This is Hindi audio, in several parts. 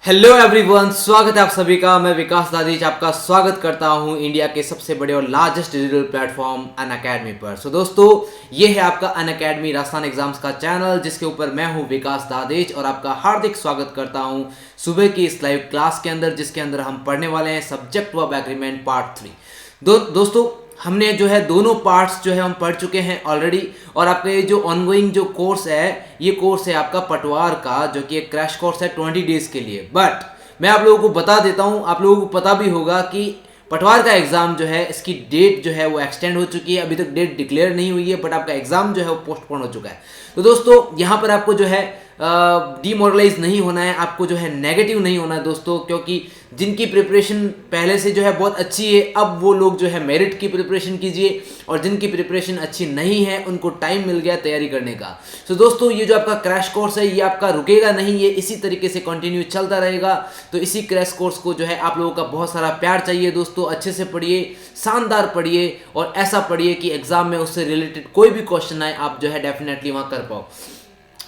हेलो एवरीवन, स्वागत है आप सभी का। मैं विकास दादीज आपका स्वागत करता हूं इंडिया के सबसे बड़े और लार्जेस्ट डिजिटल प्लेटफॉर्म अनअकैडमी पर। सो दोस्तों, ये है आपका अनअकैडमी राजस्थान एग्जाम्स का चैनल, जिसके ऊपर मैं हूं विकास दादीज और आपका हार्दिक स्वागत करता हूं सुबह की इस लाइव क्लास के अंदर, जिसके अंदर हम पढ़ने वाले हैं सब्जेक्ट वर्ब एग्रीमेंट पार्ट 3। दोस्तों, हमने जो है दोनों पार्ट्स जो है हम पढ़ चुके हैं ऑलरेडी। और आपका ये जो ऑनगोइंग जो कोर्स है, ये कोर्स है आपका पटवार का, जो कि एक क्रैश कोर्स है 20 डेज के लिए। बट मैं आप लोगों को बता देता हूँ, आप लोगों को पता भी होगा कि पटवार का एग्जाम जो है, इसकी डेट जो है वो एक्सटेंड हो चुकी है। अभी तक डेट डिक्लेयर नहीं हुई है, बट आपका एग्जाम जो है वो पोस्टपोन हो चुका है। तो दोस्तों, यहाँ पर आपको जो है डीमोरलाइज नहीं होना है, आपको जो है नेगेटिव नहीं होना है दोस्तों, क्योंकि जिनकी प्रिपरेशन पहले से जो है बहुत अच्छी है, अब वो लोग जो है मेरिट की प्रिपरेशन कीजिए, और जिनकी प्रिपरेशन अच्छी नहीं है उनको टाइम मिल गया तैयारी करने का। तो दोस्तों, ये जो आपका क्रैश कोर्स है, ये आपका रुकेगा नहीं, ये इसी तरीके से कंटिन्यू चलता रहेगा। तो इसी क्रैश कोर्स को जो है आप लोगों का बहुत सारा प्यार चाहिए दोस्तों। अच्छे से पढ़िए, शानदार पढ़िए, और ऐसा पढ़िए कि एग्जाम में उससे रिलेटेड कोई भी क्वेश्चन आए आप जो है डेफिनेटली वहां कर पाओ।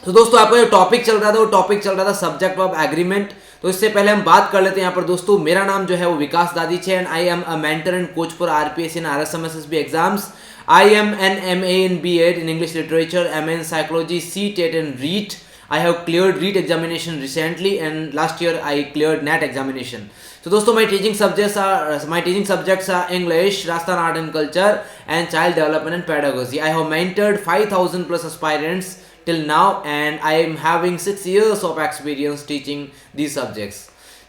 तो दोस्तों, आपका जो टॉपिक चल रहा था, वो टॉपिक चल रहा था सब्जेक्ट वर्ब एग्रीमेंट। तो इससे पहले हम बात कर लेते हैं यहाँ पर दोस्तों। मेरा नाम जो है वो विकास दादीज है, and I am a mentor and coach for RPSC and RSMSSB exams. I am an MA in B.Ed in English Literature, MA in Psychology, C.TET and REET. I have cleared REET examination recently, and last year I cleared NET examination. So दोस्तों, my teaching subjects are English, Rajasthan Art and Culture, and Child Development and Pedagogy. I have mentored 5,000 plus aspirants till now, and I am having 6 years of experience teaching these subjects.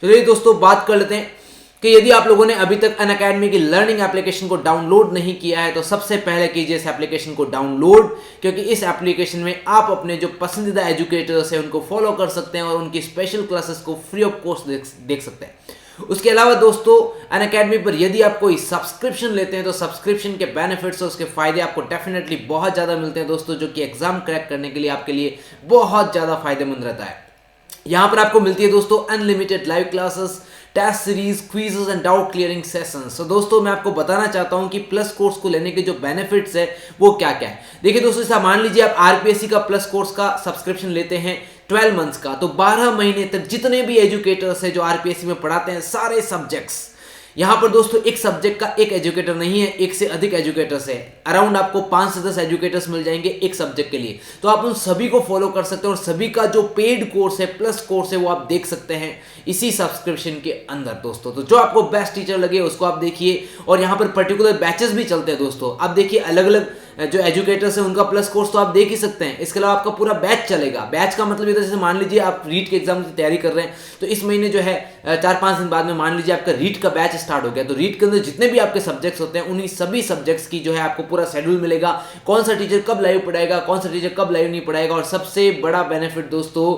चलिए दोस्तों, बात कर लेते हैं कि यदि आप लोगों ने अभी तक अनअकैडमी की लर्निंग एप्लीकेशन को डाउनलोड नहीं किया है, तो सबसे पहले कीजिए इस एप्लीकेशन को डाउनलोड, क्योंकि इस एप्लीकेशन में आप अपने जो पसंदीदा एजुकेटर्स हैं उनको फॉलो कर सकते हैं और उनकी स्पेशल क्लासेस को फ्री ऑफ कॉस्ट देख सकते हैं। उसके अलावा दोस्तों, अनअकैडमी पर यदि आप कोई सब्सक्रिप्शन लेते हैं, तो सब्सक्रिप्शन के बेनिफिट्स और उसके फायदे आपको डेफिनेटली बहुत ज़्यादा मिलते हैं दोस्तों, जो कि एग्जाम क्रैक करने के लिए आपके लिए बहुत ज़्यादा फायदेमंद रहता है। यहाँ पर आपको मिलती है दोस्तों unlimited live classes, test series, quizzes and doubt clearing sessions. तो दोस्तों, मैं आपको बताना चाहता हूँ कि प्लस कोर्स को लेने के जो बेनिफिट्स है वो क्या क्या है। देखिए दोस्तों, जैसा मान लीजिए आप आरपीएससी का प्लस कोर्स का सब्सक्रिप्शन लेते हैं 12 मंथ्स का, तो 12 महीने तक जितने भी एजुकेटर्स हैं जो आरपीएससी में पढ़ाते हैं सारे सब्जेक्ट्स, यहाँ पर दोस्तों एक सब्जेक्ट का एक एजुकेटर नहीं है, एक से अधिक एजुकेटर्स है। अराउंड आपको 5 से 10 एजुकेटर्स मिल जाएंगे एक सब्जेक्ट के लिए। तो आप उन सभी को फॉलो कर सकते हैं, और सभी का जो पेड कोर्स है, प्लस कोर्स है, वो आप देख सकते हैं इसी सब्सक्रिप्शन के अंदर दोस्तों। तो जो आपको बेस्ट टीचर लगे उसको आप देखिए, और यहाँ पर पर्टिकुलर बैचेस भी चलते हैं दोस्तों। आप देखिए, अलग अलग जो एजुकेटर्स हैं उनका प्लस कोर्स तो आप देख ही सकते हैं। इसके अलावा आपका पूरा बैच चलेगा। बैच का मतलब ये था, जैसे मान लीजिए आप रीट के एग्जाम की तैयारी कर रहे हैं, तो इस महीने जो है 4-5 दिन बाद में मान लीजिए आपका रीट का बैच स्टार्ट हो गया, तो रीट के अंदर जितने भी आपके सब्जेक्ट्स होते हैं, उन्हीं सभी सब्जेक्ट्स की जो है आपको पूरा शेड्यूल मिलेगा। कौन सा टीचर कब लाइव पढ़ाएगा, कौन सा टीचर कब लाइव नहीं पढ़ाएगा। और सबसे बड़ा बेनिफिट दोस्तों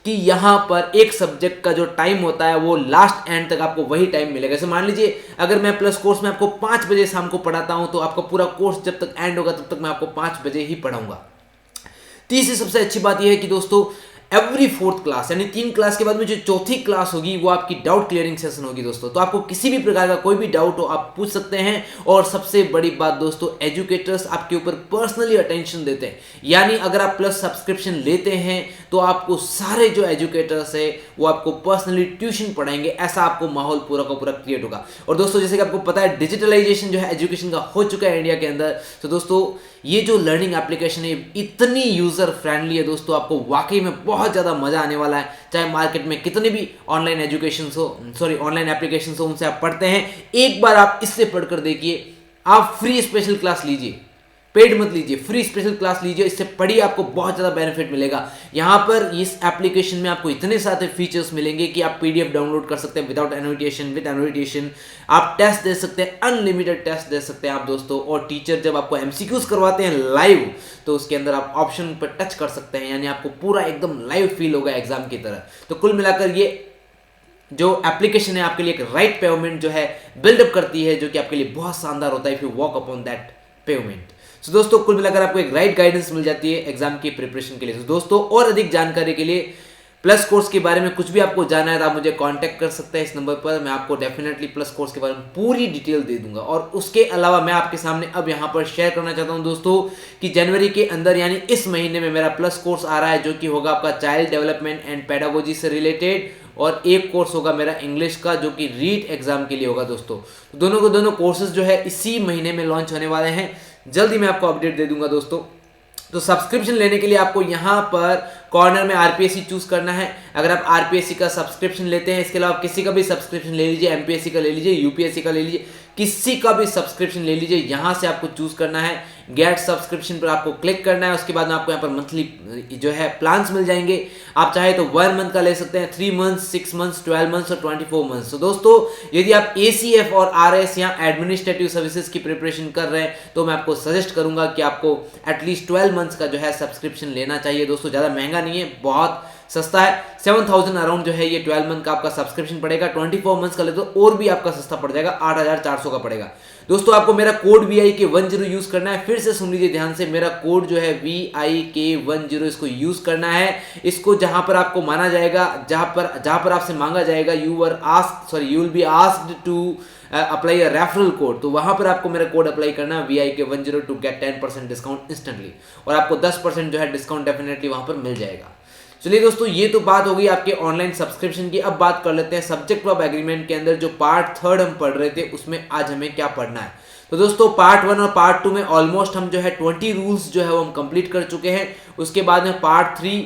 कि यहाँ पर एक सब्जेक्ट का जो टाइम होता है वो लास्ट एंड तक आपको वही टाइम मिलेगा। जैसे मान लीजिए अगर मैं प्लस कोर्स में आपको 5 बजे शाम को पढ़ाता हूँ, तो आपका पूरा कोर्स जब तक एंड होगा तब तक मैं आपको 5 बजे ही पढ़ाऊंगा। तीसरी सबसे अच्छी बात यह है कि दोस्तों, एवरी 4th क्लास, यानी 3 क्लास के बाद में जो चौथी क्लास होगी वो आपकी डाउट क्लियरिंग सेशन होगी दोस्तों। तो आपको किसी भी प्रकार का कोई भी डाउट हो आप पूछ सकते हैं। और सबसे बड़ी बात दोस्तों, एजुकेटर्स आपके ऊपर पर्सनली अटेंशन देते हैं। यानी अगर आप प्लस सब्सक्रिप्शन लेते हैं तो आपको सारे जो एजुकेटर्स है वो आपको पर्सनली ट्यूशन पढ़ाएंगे। ऐसा आपको माहौल पूरा का पूरा क्रिएट होगा। और दोस्तों, जैसे कि आपको पता है, डिजिटलाइजेशन जो है एजुकेशन का हो चुका है इंडिया के अंदर। तो दोस्तों, ये जो लर्निंग एप्लीकेशन है इतनी यूजर फ्रेंडली है दोस्तों, आपको वाकई में बहुत ज़्यादा मजा आने वाला है। चाहे मार्केट में कितने भी ऑनलाइन एप्लीकेशन हो, उनसे आप पढ़ते हैं, एक बार आप इससे पढ़कर देखिए। आप फ्री स्पेशल क्लास लीजिए, पेड मत लीजिए, फ्री स्पेशल क्लास लीजिए, इससे पढ़िए, आपको बहुत ज़्यादा बेनिफिट मिलेगा। यहाँ पर इस एप्लीकेशन में आपको इतने सारे फीचर्स मिलेंगे कि आप पीडीएफ डाउनलोड कर सकते हैं विदाउट एनोटेशन, विद एनोटेशन। आप टेस्ट दे सकते हैं, अनलिमिटेड टेस्ट दे सकते हैं आप दोस्तों। और टीचर जब आपको एमसीक्यूज करवाते हैं लाइव, तो उसके अंदर आप ऑप्शन पर टच कर सकते हैं, यानी आपको पूरा एकदम लाइव फील होगा एग्जाम की तरह। तो कुल मिलाकर ये जो एप्लीकेशन है आपके लिए एक राइट पेमेंट जो है बिल्डअप करती है, जो कि आपके लिए बहुत शानदार होता है if you walk upon that payment. तो दोस्तों, कुल मिलाकर आपको एक राइट गाइडेंस मिल जाती है एग्जाम की प्रिपरेशन के लिए। तो दोस्तों, और अधिक जानकारी के लिए, प्लस कोर्स के बारे में कुछ भी आपको जानना है, तो आप मुझे कांटेक्ट कर सकते हैं इस नंबर पर। मैं आपको डेफिनेटली प्लस कोर्स के बारे में पूरी डिटेल दे दूंगा। और उसके अलावा मैं आपके सामने अब यहाँ पर शेयर करना चाहता हूँ दोस्तों कि जनवरी के अंदर, यानी इस महीने में मेरा प्लस कोर्स आ रहा है, जो कि होगा आपका चाइल्ड डेवलपमेंट एंड पेडागोजी से रिलेटेड। और एक कोर्स होगा मेरा इंग्लिश का जो कि रीट एग्जाम के लिए होगा दोस्तों। तो दोनों को दोनों कोर्सेज जो है इसी महीने में लॉन्च होने वाले हैं, जल्दी मैं आपको अपडेट दे दूंगा दोस्तों। तो सब्सक्रिप्शन लेने के लिए आपको यहाँ पर कॉर्नर में आरपीएससी चूज करना है। अगर आप आरपीएससी का सब्सक्रिप्शन लेते हैं, इसके अलावा किसी का भी सब्सक्रिप्शन ले लीजिए, एमपीएससी का ले लीजिए, यूपीएससी का ले लीजिए, किसी का भी सब्सक्रिप्शन ले लीजिए, यहाँ से आपको चूज करना है। गेट सब्सक्रिप्शन पर आपको क्लिक करना है। उसके बाद में आपको यहाँ पर मंथली जो है प्लान्स मिल जाएंगे। आप चाहे तो 1 मंथ का ले सकते हैं, 3 मंथ्स, 6 मंथ्स, 12 मंथ्स और 24 मंथ्स। तो दोस्तों यदि आप एसीएफ और आरएस या एडमिनिस्ट्रेटिव सर्विसेज की प्रिपरेशन कर रहे हैं तो मैं आपको सजेस्ट करूंगा कि आपको एटलीस्ट 12 मंथ्स का जो है सब्सक्रिप्शन लेना चाहिए दोस्तों। ज़्यादा महंगा नहीं है, बहुत सस्ता है। 7000 अराउंड जो है ये 12 मंथ का आपका सब्सक्रिप्शन पड़ेगा। 24 मंथs का ले तो और भी आपका सस्ता पड़ जाएगा, 8400 का पड़ेगा दोस्तों। आपको मेरा कोड VIK10 यूज करना है। फिर से सुन लीजिए ध्यान से, मेरा कोड जो है VIK10 इसको यूज करना है। इसको जहां पर आपको माना जाएगा, जहां पर आपसे मांगा जाएगा you will be asked to apply a referral code, तो वहां पर आपको मेरा कोड अप्लाई करना है VIK10 to get 10% discount instantly, और आपको 10% जो है डिस्काउंट डेफिनेटली वहां पर मिल जाएगा। चलिए दोस्तों, ये तो बात हो गई आपके ऑनलाइन सब्सक्रिप्शन की। अब बात कर लेते हैं सब्जेक्ट वर्ब एग्रीमेंट के अंदर जो पार्ट 3 हम पढ़ रहे थे, उसमें आज हमें क्या पढ़ना है। तो दोस्तों पार्ट 1 और पार्ट 2 में ऑलमोस्ट हम जो है 20 रूल्स जो है वो हम कंप्लीट कर चुके हैं। उसके बाद में पार्ट 3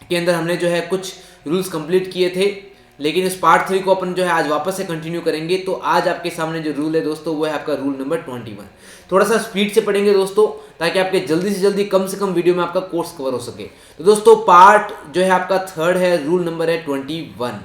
के अंदर हमने जो है कुछ रूल्स कंप्लीट किए थे, लेकिन इस पार्ट 3 को अपन जो है आज वापस से कंटिन्यू करेंगे। तो आज आपके सामने जो रूल है दोस्तों वो है आपका रूल नंबर 21। थोड़ा सा स्पीड से पढ़ेंगे दोस्तों, ताकि आपके जल्दी से जल्दी कम से कम वीडियो में आपका कोर्स कवर हो सके। तो दोस्तों पार्ट जो है आपका 3rd है, रूल नंबर है 21।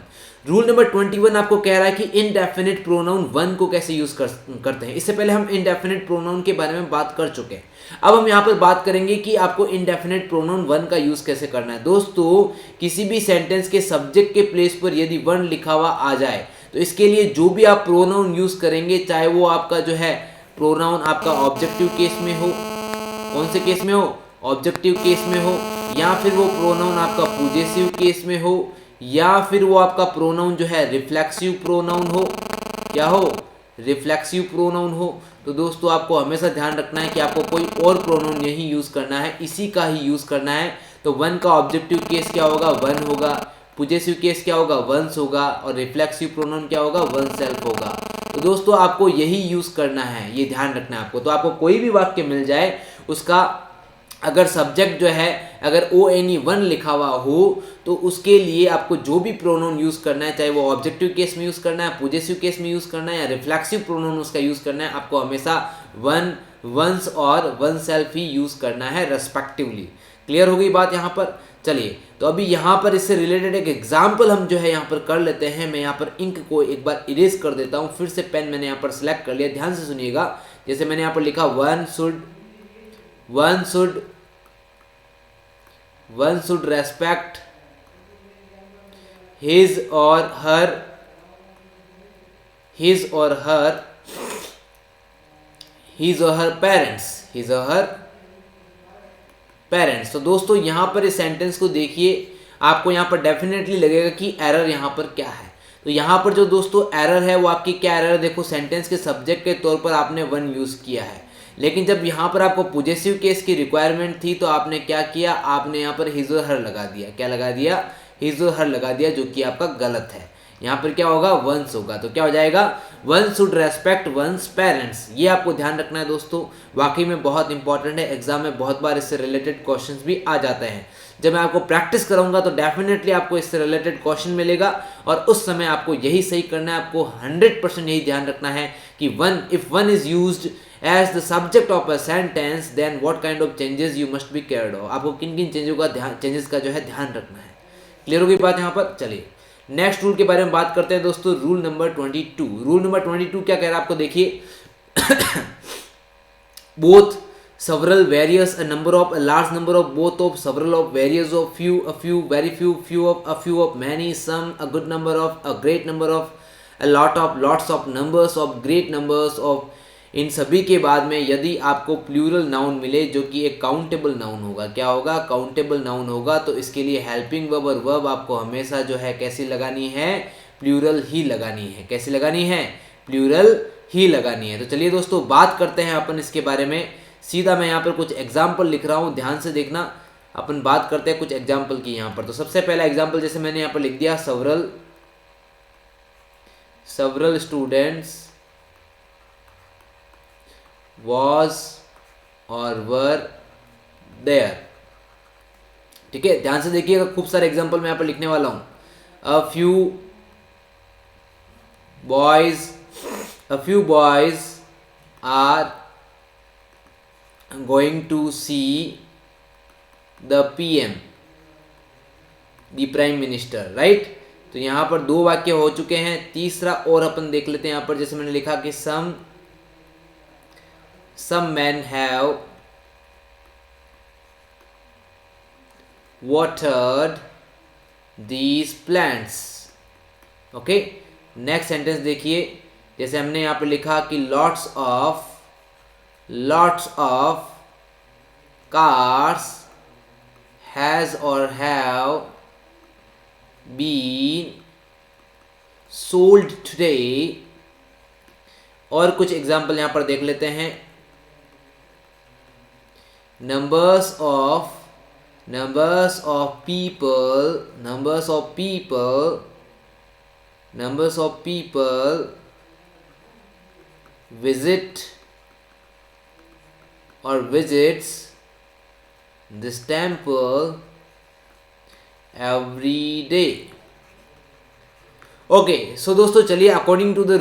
रूल नंबर 21 आपको कह रहा है कि इनडेफिनिट प्रोनाउन वन को कैसे यूज करते हैं। इससे पहले हम इनडेफिनिट प्रोनाउन के बारे में बात कर चुके हैं। अब हम यहाँ पर बात करेंगे कि आपको इनडेफिनिट प्रोनाउन वन का यूज कैसे करना है। दोस्तों किसी भी सेंटेंस के सब्जेक्ट के प्लेस पर यदि वन लिखा हुआ आ जाए तो इसके लिए जो भी आप प्रोनाउन यूज करेंगे, चाहे वो आपका जो है प्रोनाउन आपका ऑब्जेक्टिव केस में हो, कौन से केस में हो, ऑब्जेक्टिव केस में हो, या फिर वो प्रोनाउन आपका पॉजेसिव केस में हो, या फिर वो आपका प्रोनाउन जो है रिफ्लेक्सिव प्रोनाउन हो, क्या हो, रिफ्लेक्सिव प्रोनाउन हो, तो दोस्तों आपको हमेशा ध्यान रखना है कि आपको कोई और प्रोनाउन नहीं यूज करना है, इसी का ही यूज करना है। तो वन का ऑब्जेक्टिव केस क्या होगा, वन होगा, पॉजेसिव केस क्या होगा, वंस होगा, और रिफ्लेक्सिव प्रोनाउन क्या होगा, वन सेल्फ होगा। तो दोस्तों आपको यही यूज करना है, ये ध्यान रखना है आपको। तो आपको कोई भी वाक्य मिल जाए, उसका अगर सब्जेक्ट जो है अगर ONE1 लिखा हुआ हो तो उसके लिए आपको जो भी प्रोनाउन यूज करना है, चाहे वो ऑब्जेक्टिव केस में यूज करना है, पॉजेसिव केस में यूज करना है, या रिफ्लेक्सिव प्रोनाउन उसका यूज करना है, आपको हमेशा वन, वंस और वन सेल्फ ही यूज करना है रेस्पेक्टिवली। क्लियर हो गई बात यहाँ पर। चलिए तो अभी यहाँ पर इससे रिलेटेड एक एग्जाम्पल हम जो है यहाँ पर कर लेते हैं। मैं यहाँ पर इंक को एक बार इरेज कर देता हूँ, फिर से पेन मैंने यहाँ पर सिलेक्ट कर लिया, ध्यान से सुनिएगा। जैसे मैंने यहाँ पर लिखा one should respect his or her parents। तो दोस्तों यहाँ पर इस सेंटेंस को देखिए, आपको यहाँ पर डेफिनेटली लगेगा कि एरर यहाँ पर क्या है। तो यहाँ पर जो दोस्तों एरर है वो आपकी क्या एरर है, देखो सेंटेंस के सब्जेक्ट के तौर पर आपने वन यूज किया है, लेकिन जब यहाँ पर आपको पॉजेसिव केस की रिक्वायरमेंट थी तो आपने क्या किया, आपने यहाँ पर हिज और हर लगा दिया। क्या लगा दिया, हिज और हर लगा दिया, जो कि आपका गलत है। यहाँ पर क्या होगा, वंस होगा। तो क्या हो जाएगा, one should respect one's parents. ये आपको ध्यान रखना है दोस्तों, वाकई में बहुत इंपॉर्टेंट है। एग्जाम में बहुत बार इससे रिलेटेड क्वेश्चंस भी आ जाते हैं। जब मैं आपको प्रैक्टिस कराऊंगा तो डेफिनेटली आपको इससे रिलेटेड क्वेश्चन मिलेगा, और उस समय आपको यही सही करना है। आपको 100% यही ध्यान रखना है कि one, if one is used as the subject of a sentence then what kind of changes you must be cared of। आपको किन किन चेंजेस का जो है ध्यान रखना है। क्लियर हो गई बात यहाँ पर। चलिए नेक्स्ट रूल के बारे में बात करते हैं दोस्तों, रूल नंबर 22। रूल नंबर 22 क्या कह रहा है आपको देखिए, both several various a large number of both of several of various of few a few very few of a few of many some a good number of a great number of a lot of lots of numbers of great numbers of, इन सभी के बाद में यदि आपको प्लूरल नाउन मिले जो कि एक काउंटेबल नाउन होगा, क्या होगा, काउंटेबल नाउन होगा, तो इसके लिए हेल्पिंग वर्ब और वर्ब आपको हमेशा जो है कैसी लगानी है, प्लूरल ही लगानी है। कैसी लगानी है, प्लूरल ही लगानी है। तो चलिए दोस्तों बात करते हैं अपन इसके बारे में। सीधा मैं यहाँ पर कुछ एग्जाम्पल लिख रहा हूँ, ध्यान से देखना। अपन बात करते हैं कुछ एग्जाम्पल की यहाँ पर। तो सबसे पहला एग्जाम्पल जैसे मैंने यहाँ पर लिख दिया, several students was और were there। ठीक है, ध्यान से देखिएगा, खूब सारे एग्जाम्पल मैं यहाँ पर लिखने वाला हूँ। a few boys are going to see the PM, the prime minister, right. तो यहां पर दो वाक्य हो चुके हैं, तीसरा और अपन देख लेते हैं यहां पर। जैसे मैंने लिखा कि some men have watered these plants। Okay, next sentence देखिए, जैसे हमने यहां पर लिखा कि lots of cars has or have been sold today। और कुछ एग्जाम्पल यहां पर देख लेते हैं। numbers of people visits this temple every day। Okay, so दोस्तों चलिए, अकॉर्डिंग टू द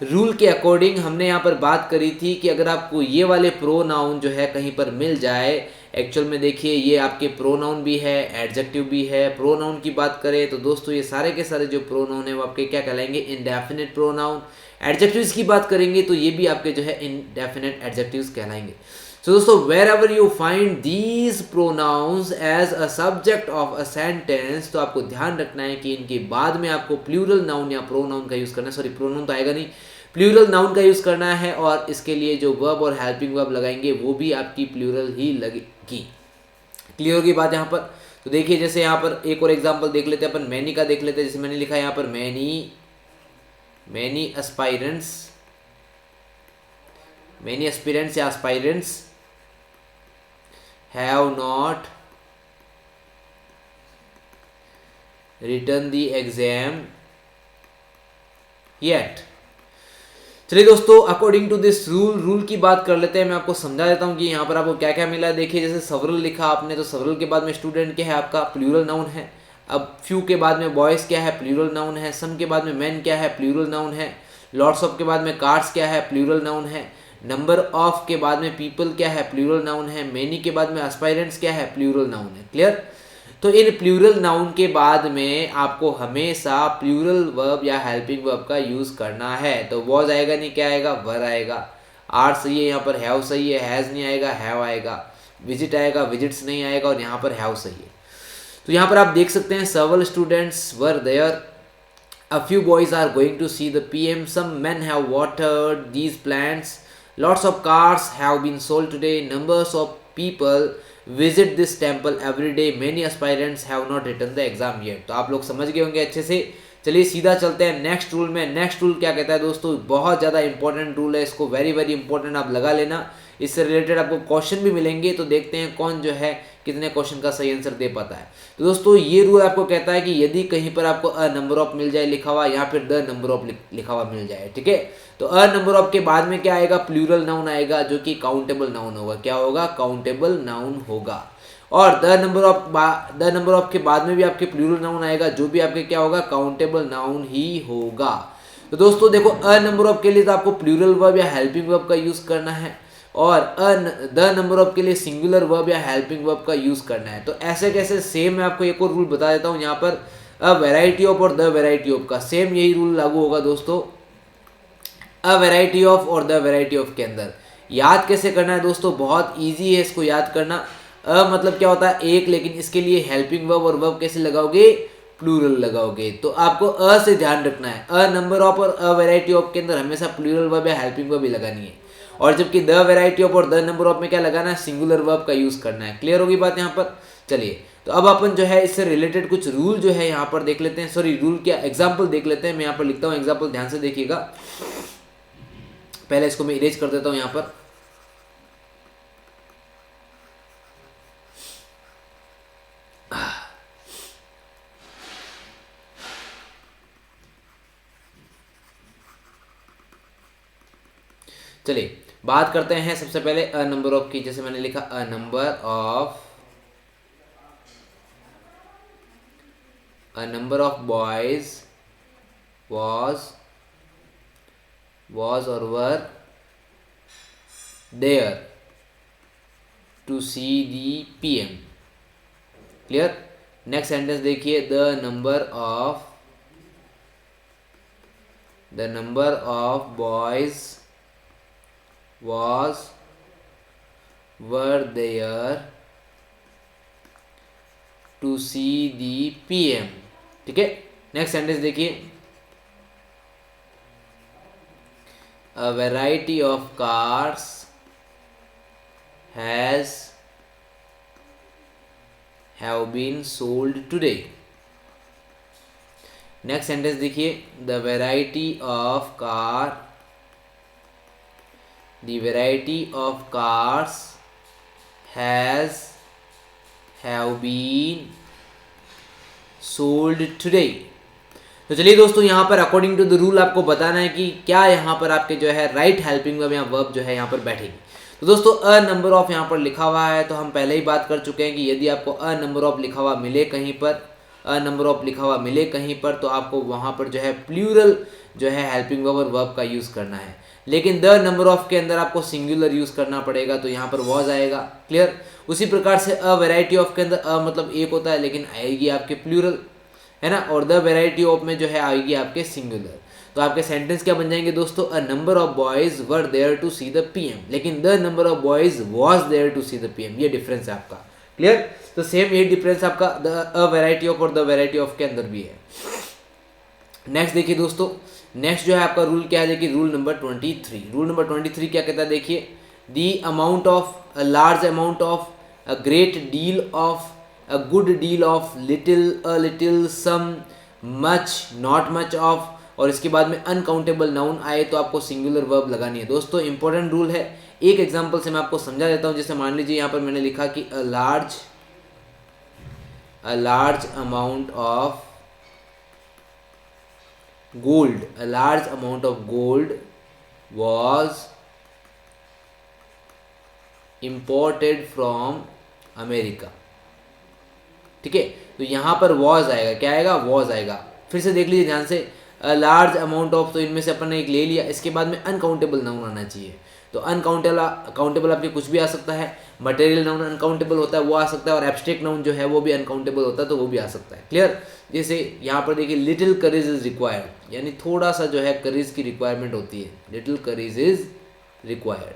रूल के अकॉर्डिंग हमने यहाँ पर बात करी थी कि अगर आपको ये वाले प्रोनाउन जो है कहीं पर मिल जाए, एक्चुअल में देखिए ये आपके प्रोनाउन भी है, एडजेक्टिव भी है। प्रोनाउन की बात करें तो दोस्तों ये सारे के सारे जो प्रोनाउन है वो आपके क्या कहलाएंगे, इंडेफिनिट प्रोनाउन। एडजेक्टिव्स की बात करेंगे तो ये भी आपके जो है इंडेफिनिट एडजेक्टिव्स कहलाएंगे। तो दोस्तों wherever you find these pronouns as a subject of a sentence, तो आपको ध्यान रखना है कि इनके बाद में आपको प्लूरल नाउन या प्रोनाउन का यूज करना है। सॉरी, प्रोनाउन तो आएगा नहीं, प्लूरल नाउन का यूज करना है, और इसके लिए जो वर्ब और हेल्पिंग वर्ब लगाएंगे वो भी आपकी प्लूरल ही लगेगी। क्लियर होगी बात यहाँ पर। तो देखिए, जैसे यहाँ पर एक और एग्जाम्पल देख लेते हैं अपन, मैनी का देख लेते हैं। जैसे मैंने लिखा है यहाँ पर मैनी एस्पिरेंट्स या aspirants have not written the exam yet। चलिए दोस्तों, अकॉर्डिंग टू दिस रूल की बात कर लेते हैं। मैं आपको समझा देता हूँ कि यहाँ पर आपको क्या क्या मिला है। देखिए, जैसे several लिखा आपने, तो several के बाद में स्टूडेंट क्या है आपका, प्लूरल नाउन है। अब few के बाद में बॉयज क्या है, प्लूरल नाउन है। some के बाद में men क्या है, प्लूरल नाउन है। lots of के बाद में कार्स क्या है, प्लूरल नाउन है। नंबर ऑफ के बाद में पीपल क्या है, प्लूरल नाउन है। मेनी के बाद में एस्पायरेंट्स क्या है, प्लूरल नाउन है। क्लियर। तो इन प्लूरल नाउन के बाद में आपको हमेशा प्लूरल वर्ब या हेल्पिंग वर्ब का यूज करना है। तो वॉज आएगा नहीं, क्या आएगा, वर आएगा। आर सही है, यहाँ पर हैव सही है, हैज नहीं आएगा, हैव आएगा। विजिट आएगा, विजिट्स नहीं आएगा, और यहाँ पर हैव सही है। तो यहाँ पर आप देख सकते हैं, several students were there, a few boys are going to see the PM, some men have watered these plants, lots of cars have been sold today, numbers of people visit this temple every day, many aspirants have not written the exam yet। तो आप लोग समझ गए होंगे अच्छे से। चलिए सीधा चलते हैं नेक्स्ट रूल में। नेक्स्ट रूल क्या कहता है दोस्तों, बहुत ज़्यादा इंपॉर्टेंट रूल है, इसको वेरी वेरी इंपॉर्टेंट आप लगा लेना। इससे रिलेटेड आपको क्वेश्चन भी मिलेंगे, तो देखते हैं कौन जो है कितने क्वेश्चन का सही आंसर दे पाता है। तो दोस्तों ये रूल आपको कहता है कि यदि कहीं पर आपको अ नंबर ऑफ मिल जाए लिखा हुआ, या फिर द नंबर ऑफ लिखा हुआ मिल जाए, ठीक है, तो अ नंबर ऑफ के बाद में क्या आएगा, प्लूरल नाउन आएगा, जो कि काउंटेबल नाउन होगा। क्या होगा, काउंटेबल नाउन होगा। और द नंबर ऑफ के बाद में भी आपके प्लूरल नाउन आएगा, जो भी आपके क्या होगा, काउंटेबल नाउन ही होगा। तो दोस्तों देखो, अ नंबर ऑफ के लिए तो आपको प्लूरल वर्ब या हेल्पिंग वर्ब का यूज करना है, और द नंबर ऑफ के लिए सिंगुलर वर्ब या हेल्पिंग वर्ब का यूज करना है। तो ऐसे कैसे, सेम मैं आपको एक और रूल बता देता हूँ। यहाँ पर अ वेराइटी ऑफ और द वेराइटी ऑफ का सेम यही रूल लागू होगा दोस्तों। अ वेराइटी ऑफ और द वेराइटी ऑफ के अंदर याद कैसे करना है दोस्तों, बहुत ईजी है इसको याद करना। अ मतलब क्या होता है, एक, लेकिन इसके लिए हेल्पिंग वर्ब और वर्ब कैसे लगाओगे, प्लूरल लगाओगे। तो आपको अ से ध्यान रखना है, अ नंबर ऑफ और अ वेराइटी ऑफ के अंदर हमेशा प्लूरल वर्ब या हेल्पिंग वर्ब ही लगानी है। और जबकि द वेराइटी ऑफ और द नंबर ऑफ में क्या लगाना है, सिंगुलर वर्ब का यूज करना है। क्लियर होगी बात यहाँ पर। चलिए, तो अब अपन जो है इससे रिलेटेड कुछ रूल जो है यहाँ पर देख लेते हैं। सॉरी, रूल क्या, एग्जाम्पल देख लेते हैं। मैं यहाँ पर लिखता हूँ एग्जाम्पल, ध्यान से देखिएगा। पहले इसको मैं इरेज कर देता हूँ यहाँ पर। चलिए बात करते हैं सबसे पहले अ नंबर ऑफ की। जैसे मैंने लिखा a number of boys was or were there to see the PM। Clear. Next sentence देखिए, the number of boys were there to see the PM। ठीक है। नेक्स्ट सेंटेंस देखिए, a variety of cars have been sold today। Next sentence देखिए, the variety of cars have been sold today। तो चलिए दोस्तों, यहाँ पर अकॉर्डिंग टू द रूल आपको बताना है कि क्या यहाँ पर आपके जो है राइट हेल्पिंग वर्ब या वर्ब जो है यहाँ पर बैठेगी। तो दोस्तों अ नंबर ऑफ यहाँ पर लिखा हुआ है, तो हम पहले ही बात कर चुके हैं कि यदि आपको अ नंबर ऑफ लिखा हुआ मिले कहीं पर, तो आपको वहाँ पर जो है प्लूरल जो है हेल्पिंग वर्ब और वर्ब का यूज़ करना है। लेकिन द नंबर ऑफ के अंदर आपको सिंगुलर यूज़ करना पड़ेगा, तो यहाँ पर वॉज आएगा। क्लियर। उसी प्रकार से अ वेराइटी ऑफ के अंदर अ मतलब एक होता है, लेकिन आएगी आपके प्लूरल, है ना। और द वेराइटी ऑफ में जो है आएगी आपके सिंगुलर। तो आपके सेंटेंस क्या बन जाएंगे दोस्तों, a number of boys were there to see the PM, लेकिन the number of boys was there to see the PM। ये डिफरेंस है आपका। क्लियर। तो सेम ये डिफरेंस आपका द अ वेराइटी ऑफ और द वेराइटी ऑफ के अंदर भी है। नेक्स्ट देखिए दोस्तों, नेक्स्ट जो है आपका रूल क्या है, देखिए रूल नंबर 23। रूल नंबर 23 क्या कहता है, देखिए the amount of a large amount of a great deal of a good deal of little a little some much not much of, और इसके बाद में अनकाउंटेबल नाउन आए तो आपको सिंगुलर वर्ब लगानी है। दोस्तों इंपॉर्टेंट रूल है, एक एग्जांपल से मैं आपको समझा देता हूं। जैसे मान लीजिए यहाँ पर मैंने लिखा कि a large amount of gold was imported from America। ठीक है। तो यहाँ पर वॉज आएगा, क्या आएगा, वॉज आएगा। फिर से देख लीजिए ध्यान से, लार्ज अमाउंट ऑफ, तो इनमें से अपन ने एक ले लिया, इसके बाद में अनकाउंटेबल नाउन आना चाहिए। तो अनकाउंटेबल आपके कुछ भी आ सकता है, मटेरियल नाउन अनकाउंटेबल होता है वो आ सकता है, और एब्स्ट्रैक्ट नाउन जो है वो भी अनकाउंटेबल होता है तो वो भी आ सकता है। क्लियर। जैसे यहाँ पर देखिए लिटिल करेज इज रिक्वायर्ड, यानी थोड़ा सा जो है करेज की रिक्वायरमेंट होती है, little courage is required.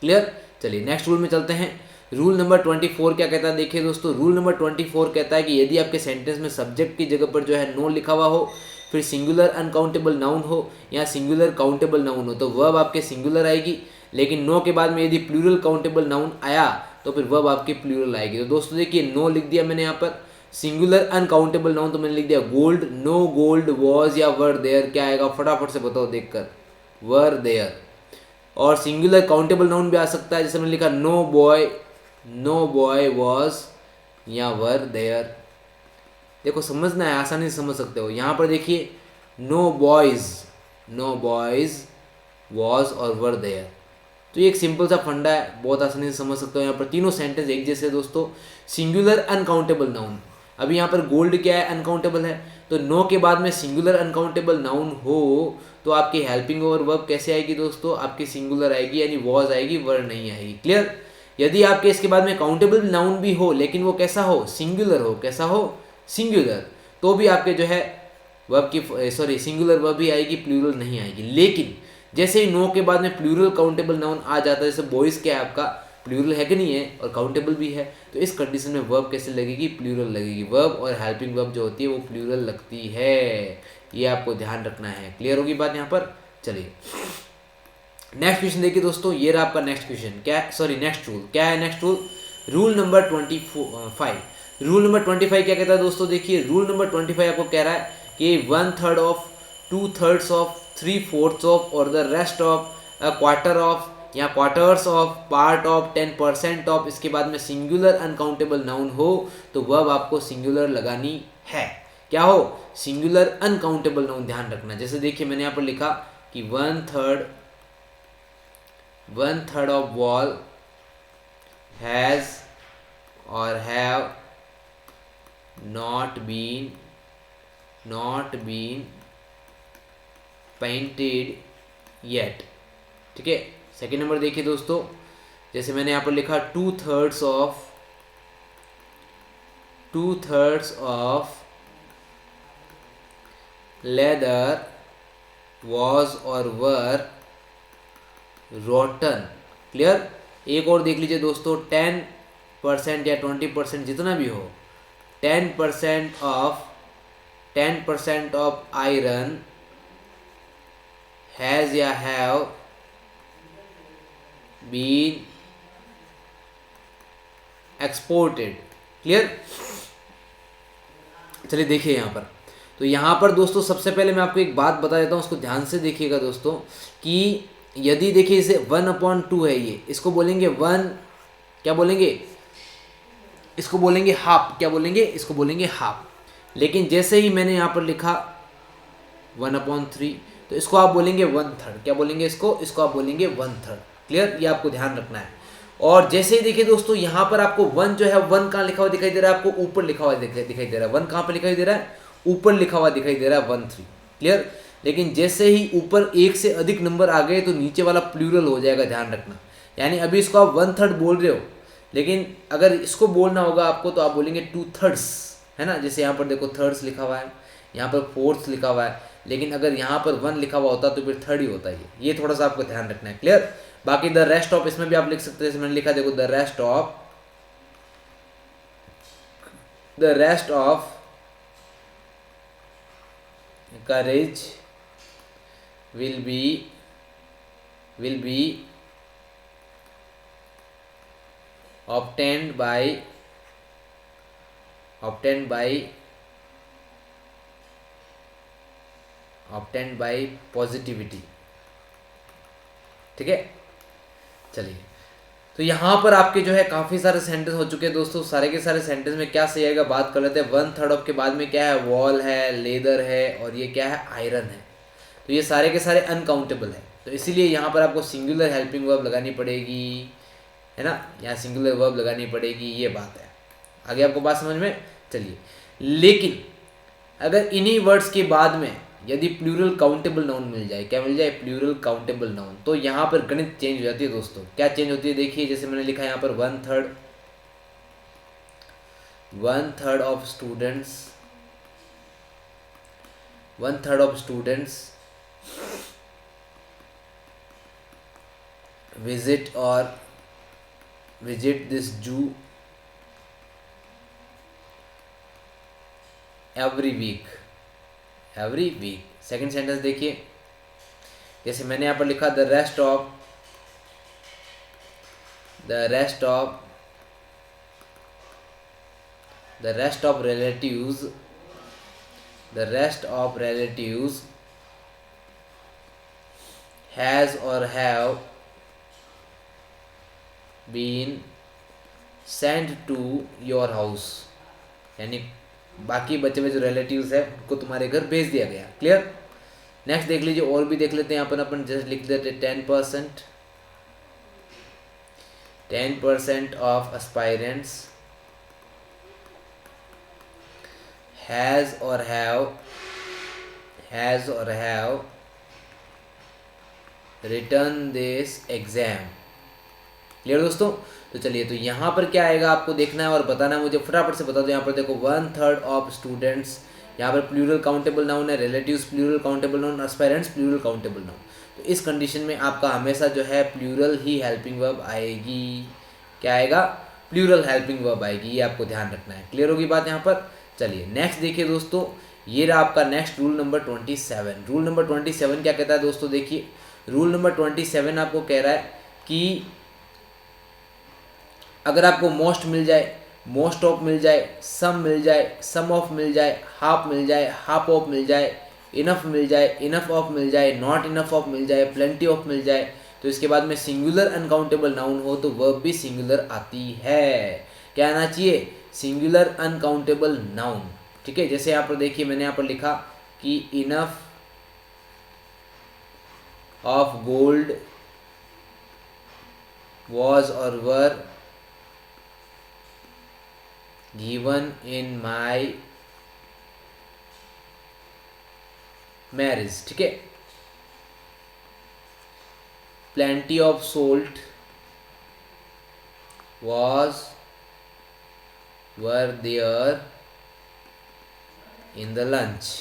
Clear. चलिए नेक्स्ट रूल में चलते हैं। रूल नंबर 24 क्या कहता है, देखिए दोस्तों रूल नंबर 24 कहता है कि यदि आपके सेंटेंस में सब्जेक्ट की जगह पर जो है नो लिखा हुआ हो, फिर सिंगुलर अनकाउंटेबल नाउन हो या सिंगुलर काउंटेबल नाउन हो, तो वर्ब आपके सिंगुलर आएगी। लेकिन नो के बाद में यदि प्लूरल काउंटेबल नाउन आया तो फिर वर्ब आपकी प्लूरल आएगी। तो दोस्तों देखिए नो लिख दिया मैंने यहाँ पर, सिंगुलर अनकाउंटेबल नाउन तो मैंने लिख दिया गोल्ड, नो गोल्ड वॉज या वर देयर, क्या आएगा फटाफट से बताओ देखकर, वर देयर। और सिंगुलर काउंटेबल नाउन भी आ सकता है, जैसे मैंने लिखा नो बॉय वॉज या वर देयर। देखो समझना है, आसानी से समझ सकते हो। यहाँ पर देखिए नो बॉयज वॉज और वर देयर, तो ये एक सिंपल सा फंडा है, बहुत आसानी से समझ सकते हो। यहाँ पर तीनों सेंटेंस एक जैसे दोस्तों। सिंगुलर अनकाउंटेबल नाउन, अभी यहाँ पर गोल्ड क्या है, अनकाउंटेबल है, तो नो के बाद में सिंगुलर अनकाउंटेबल नाउन हो तो आपकी हेल्पिंग ओवर वर्ब कैसे आएगी दोस्तों, आपकी सिंगुलर आएगी, यानी वॉज आएगी, वर नहीं आएगी। क्लियर। यदि आपके इसके बाद में काउंटेबल नाउन भी हो लेकिन वो कैसा हो, सिंगुलर हो, कैसा हो, सिंगुलर, तो भी आपके जो है वर्ब की सिंगुलर वर्ब भी आएगी, प्लूरल नहीं आएगी। लेकिन जैसे ही नो के बाद में प्लूरल काउंटेबल नाउन आ जाता है, जैसे बॉयज क्या है आपका प्लूरल है कि नहीं है और काउंटेबल भी है, तो इस कंडीशन में वर्ब कैसे लगेगी, प्लूरल लगेगी। वर्ब और हेल्पिंग वर्ब जो होती है वो प्लूरल लगती है, ये आपको ध्यान रखना है। क्लियर होगी बात यहाँ पर। चलिए नेक्स्ट क्वेश्चन देखिए दोस्तों, ये रहा आपका नेक्स्ट क्वेश्चन, नेक्स्ट रूल क्या है, next rule number 25। Rule number 25 क्या कहता है दोस्तों, देखिए रूल नंबर 25 आपको कह रहा है कि 1/3 ऑफ, 2/3 ऑफ, 3/4 ऑफ और the rest of, a quarter of या quarters of, part of, 10% of, इसके बाद में सिंगुलर अनकाउंटेबल नाउन हो तो वर्ब आपको सिंगुलर लगानी है। क्या हो, सिंगुलर अनकाउंटेबल नाउन, ध्यान रखना। जैसे देखिए मैंने यहाँ पर लिखा कि one third of wall has और have not been painted yet. ठीक है, सेकेंड नंबर देखिए दोस्तों, जैसे मैंने यहाँ पर लिखा two thirds of leather was और वर रोटन। क्लियर। एक और देख लीजिए दोस्तों, 10% या 20% जितना भी हो, 10% ऑफ आयरन हैज या हैव बीन एक्सपोर्टेड। क्लियर। चलिए देखिए यहाँ पर, तो यहाँ पर दोस्तों सबसे पहले मैं आपको एक बात बता देता हूँ, उसको ध्यान से देखिएगा दोस्तों, कि यदि देखिए इसे 1/2 है ये, इसको बोलेंगे वन, क्या बोलेंगे, इसको बोलेंगे हाफ, क्या बोलेंगे, इसको बोलेंगे हाफ। लेकिन जैसे ही मैंने यहाँ पर लिखा 1/3, तो इसको आप बोलेंगे 1/3, क्या बोलेंगे, इसको आप बोलेंगे 1/3। क्लियर, ये आपको ध्यान रखना है। और जैसे ही देखिए दोस्तों, यहाँ पर आपको वन जो है, वन कहाँ लिखा हुआ दिखाई दे रहा है, आपको ऊपर लिखा हुआ दिखाई दे रहा है। वन कहाँ पर लिखाई दे रहा है, ऊपर लिखा हुआ दिखाई दे रहा है 1/3। क्लियर। लेकिन जैसे ही ऊपर एक से अधिक नंबर आ गए तो नीचे वाला प्लूरल हो जाएगा, ध्यान रखना। यानी अभी इसको आप 1/3 बोल रहे हो, लेकिन अगर इसको बोलना होगा आपको तो आप बोलेंगे 2/3, है ना। जैसे यहाँ पर देखो थर्ड्स लिखा हुआ है, यहाँ पर फोर्थ लिखा हुआ है, लेकिन अगर यहाँ पर 1 लिखा हुआ होता तो फिर 3rd ही होता है। ये थोड़ा सा आपको ध्यान रखना है। क्लियर। बाकी द रेस्ट ऑफ, इसमें भी आप लिख सकते हैं, जैसे मैंने लिखा देखो, the rest of courage will be obtained by positivity. ठीक है। चलिए, तो यहाँ पर आपके जो है काफ़ी सारे सेंटेंस हो चुके हैं दोस्तों। सारे के सारे सेंटेंस में क्या सही आएगा बात कर लेते हैं। 1/3 ऑफ के बाद में क्या है, वॉल है, लेदर है, और ये क्या है, आयरन है। तो ये सारे के सारे अनकाउंटेबल है, तो इसीलिए यहाँ पर आपको सिंगुलर हेल्पिंग वर्ब लगानी पड़ेगी, है ना। यहाँ सिंगुलर वर्ब लगानी पड़ेगी, ये बात है। आगे आपको बात समझ में। चलिए, लेकिन अगर इन्हीं वर्ड्स के बाद में यदि प्लूरल काउंटेबल नाउन मिल जाए, क्या मिल जाए, प्लूरल काउंटेबल नाउन, तो यहाँ पर गणित चेंज हो जाती है दोस्तों। क्या चेंज होती है, देखिए जैसे मैंने लिखा है यहाँ पर 1/3 of students visit this zoo every week। Second sentence देखिए, जैसे मैंने यहाँ पर लिखा the rest of relatives has or have been sent to your house। यानी बाकी बचे हुए जो रिलेटिव्स है उनको तुम्हारे घर भेज दिया गया। क्लियर। नेक्स्ट देख लीजिए, और भी देख लेते हैं। यहाँ पर अपन जस्ट लिख देते 10% ऑफ एस्पायरेंट्स हैज और have return this exam. Clear दोस्तों। तो चलिए, तो यहाँ पर क्या आएगा आपको देखना है और बताना है मुझे, फटाफट से बता दो। यहाँ पर देखो 1/3 ऑफ स्टूडेंट्स, यहाँ पर प्लूरल काउंटेबल नाउन है, relatives plural countable noun, aspirants plural countable noun. तो इस कंडीशन में आपका हमेशा जो है प्लूरल ही हेल्पिंग वर्ब आएगी। क्या आएगा, प्लूरल हेल्पिंग वर्ब आएगी, ये आपको ध्यान रखना है। क्लियर होगी बात यहाँ पर। चलिए नेक्स्ट देखिए दोस्तों, ये रहा आपका next rule number 27। Rule number 27 क्या कहता है दोस्तों, देखिए रूल नंबर 27 आपको कह रहा है कि अगर आपको मोस्ट मिल जाए, मोस्ट ऑफ मिल जाए, सम मिल जाए, सम ऑफ मिल जाए, हाफ मिल जाए, हाफ ऑफ मिल जाए, इनफ मिल जाए, इनफ ऑफ मिल जाए, नॉट इनफ ऑफ मिल जाए, प्लेंटी ऑफ मिल जाए, तो इसके बाद में सिंगुलर अनकाउंटेबल नाउन हो तो वर्ब भी सिंगुलर आती है। क्या आना चाहिए, सिंगुलर अनकाउंटेबल नाउन। ठीक है। जैसे यहाँ पर देखिए मैंने यहाँ पर लिखा कि enough of gold was or were given in my marriage. ठीक है, plenty of salt was were there in the lunch.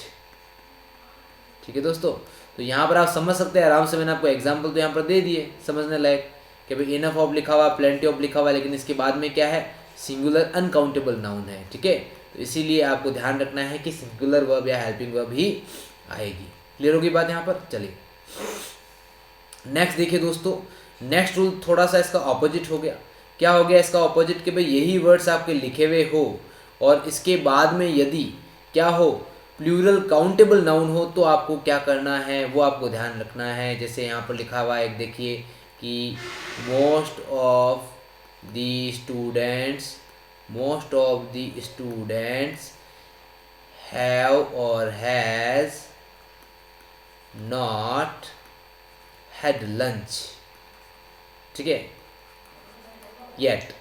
ठीक है दोस्तों, तो यहाँ पर आप समझ सकते हैं आराम से, मैंने आपको एग्जाम्पल तो यहाँ पर दे दिए समझने लायक कि भाई इनफ ऑफ लिखा हुआ, प्लेंटी ऑफ लिखा हुआ, लेकिन इसके बाद में क्या है, सिंगुलर अनकाउंटेबल नाउन है। ठीक है, तो इसीलिए आपको ध्यान रखना है कि सिंगुलर वर्ब या हेल्पिंग वर्ब ही आएगी। क्लियर होगी बात यहाँ पर। चलिए नेक्स्ट देखिए दोस्तों, नेक्स्ट रूल थोड़ा सा इसका ऑपोजिट हो गया। क्या हो गया इसका ऑपोजिट, कि भाई यही वर्ड्स आपके लिखे हुए हो और इसके बाद में यदि क्या हो, प्लूरल काउंटेबल नाउन हो, तो आपको क्या करना है वो आपको ध्यान रखना है। जैसे यहाँ पर लिखा हुआ है एक देखिए कि most of the students have और हैज़ नॉट हैड लंच। ठीक है, येट।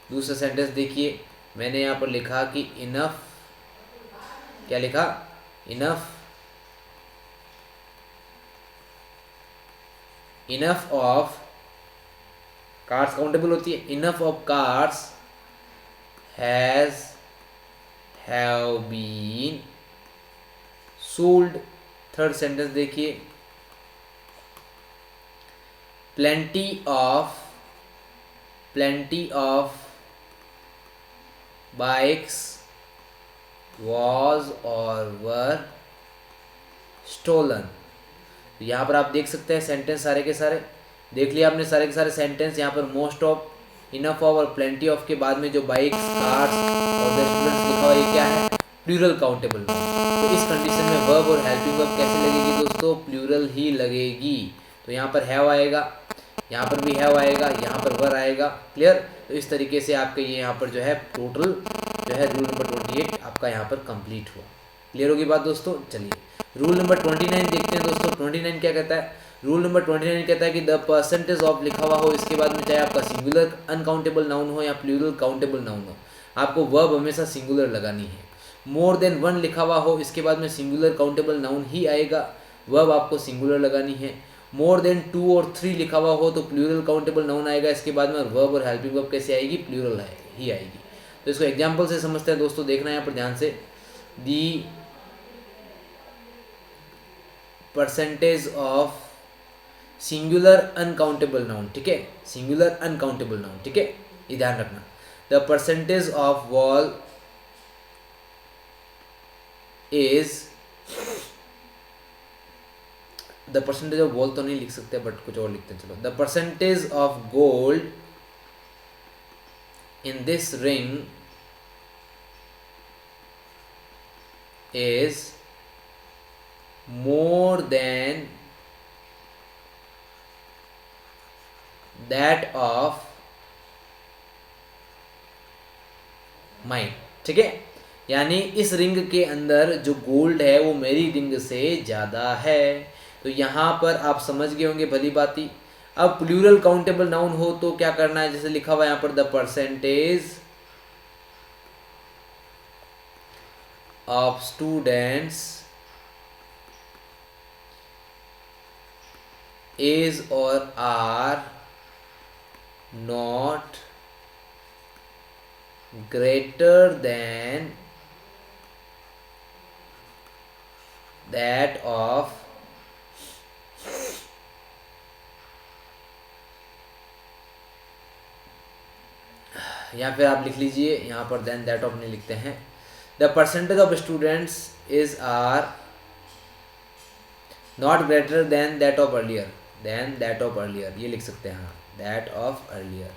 दूसरा सेंटेंस देखिए, मैंने यहाँ पर लिखा कि इनफ, क्या लिखा, इनफ ऑफ कार्स काउंटेबल होती है, enough of cars have been sold. Third sentence देखिए, प्लेंटी ऑफ बाइक्स was और were stolen। यहाँ पर आप देख सकते हैं सेंटेंस सारे के सारे देख लिया आपने, सारे के सारे सेंटेंस। यहाँ पर मोस्ट ऑफ, इनफ ऑफ और प्लेंटी ऑफ के बाद में जो बाइक्स, कार्स और द स्टूडेंट्स लिखा हुआ, ये क्या है, प्लूरल काउंटेबल। तो इस कंडीशन में वर्ब और हेल्पिंग वर्ब कैसे लगेगी दोस्तों, प्लूरल ही लगेगी। तो यहाँ पर हैव आएगा, यहाँ पर भी हैव आएगा, यहाँ पर वर आएगा। क्लियर। तो इस तरीके से आपके ये यहाँ पर जो है टोटल जो है रूल नंबर 28 आपका यहाँ पर कंप्लीट हुआ। क्लियर होगी बात दोस्तों। चलिए रूल नंबर 29 देखते हैं दोस्तों। 29 क्या कहता है, रूल नंबर 29 कहता है कि द परसेंटेज ऑफ लिखा हुआ हो, इसके बाद में चाहे आपका सिंगुलर अनकाउंटेबल नाउन हो या प्लूरल काउंटेबल नाउन हो, आपको वर्ब हमेशा सिंगुलर लगानी है। मोर देन वन लिखा हुआ हो, इसके बाद में सिंगुलर काउंटेबल नाउन ही आएगा, वर्ब आपको सिंगुलर लगानी है। मोर देन 2 और 3 लिखा हुआ हो तो प्लूरल काउंटेबल नाउन आएगा, इसके बाद में वर्ब और हेल्पिंग वर्ब कैसे आएगी, प्लूरल ही आएगी। तो इसको एग्जाम्पल से समझते हैं दोस्तों, देखना है यहाँ पर ध्यान से। The percentage of singular uncountable noun, ठीक है, सिंगुलर अनकाउंटेबल नाउन, ठीक है, ये ध्यान रखना। The percentage of wall is, the percentage of wall तो नहीं लिख सकते बट कुछ और लिखते हैं, चलो। The percentage of gold in this ring is more than that of mine। ठीक है, यानी इस रिंग के अंदर जो गोल्ड है वो मेरी रिंग से ज़्यादा है। तो यहाँ पर आप समझ गए होंगे भली बाती। अब प्लूरल काउंटेबल नाउन हो तो क्या करना है, जैसे लिखा हुआ है यहाँ पर the percentage of students is और are not greater than that of या फिर आप लिख लीजिए यहाँ पर देन दैट ऑफ नहीं लिखते हैं। The percentage of students is are not greater than that of earlier, than that of earlier ये लिख सकते हैं, हाँ, दैट ऑफ अर्लियर।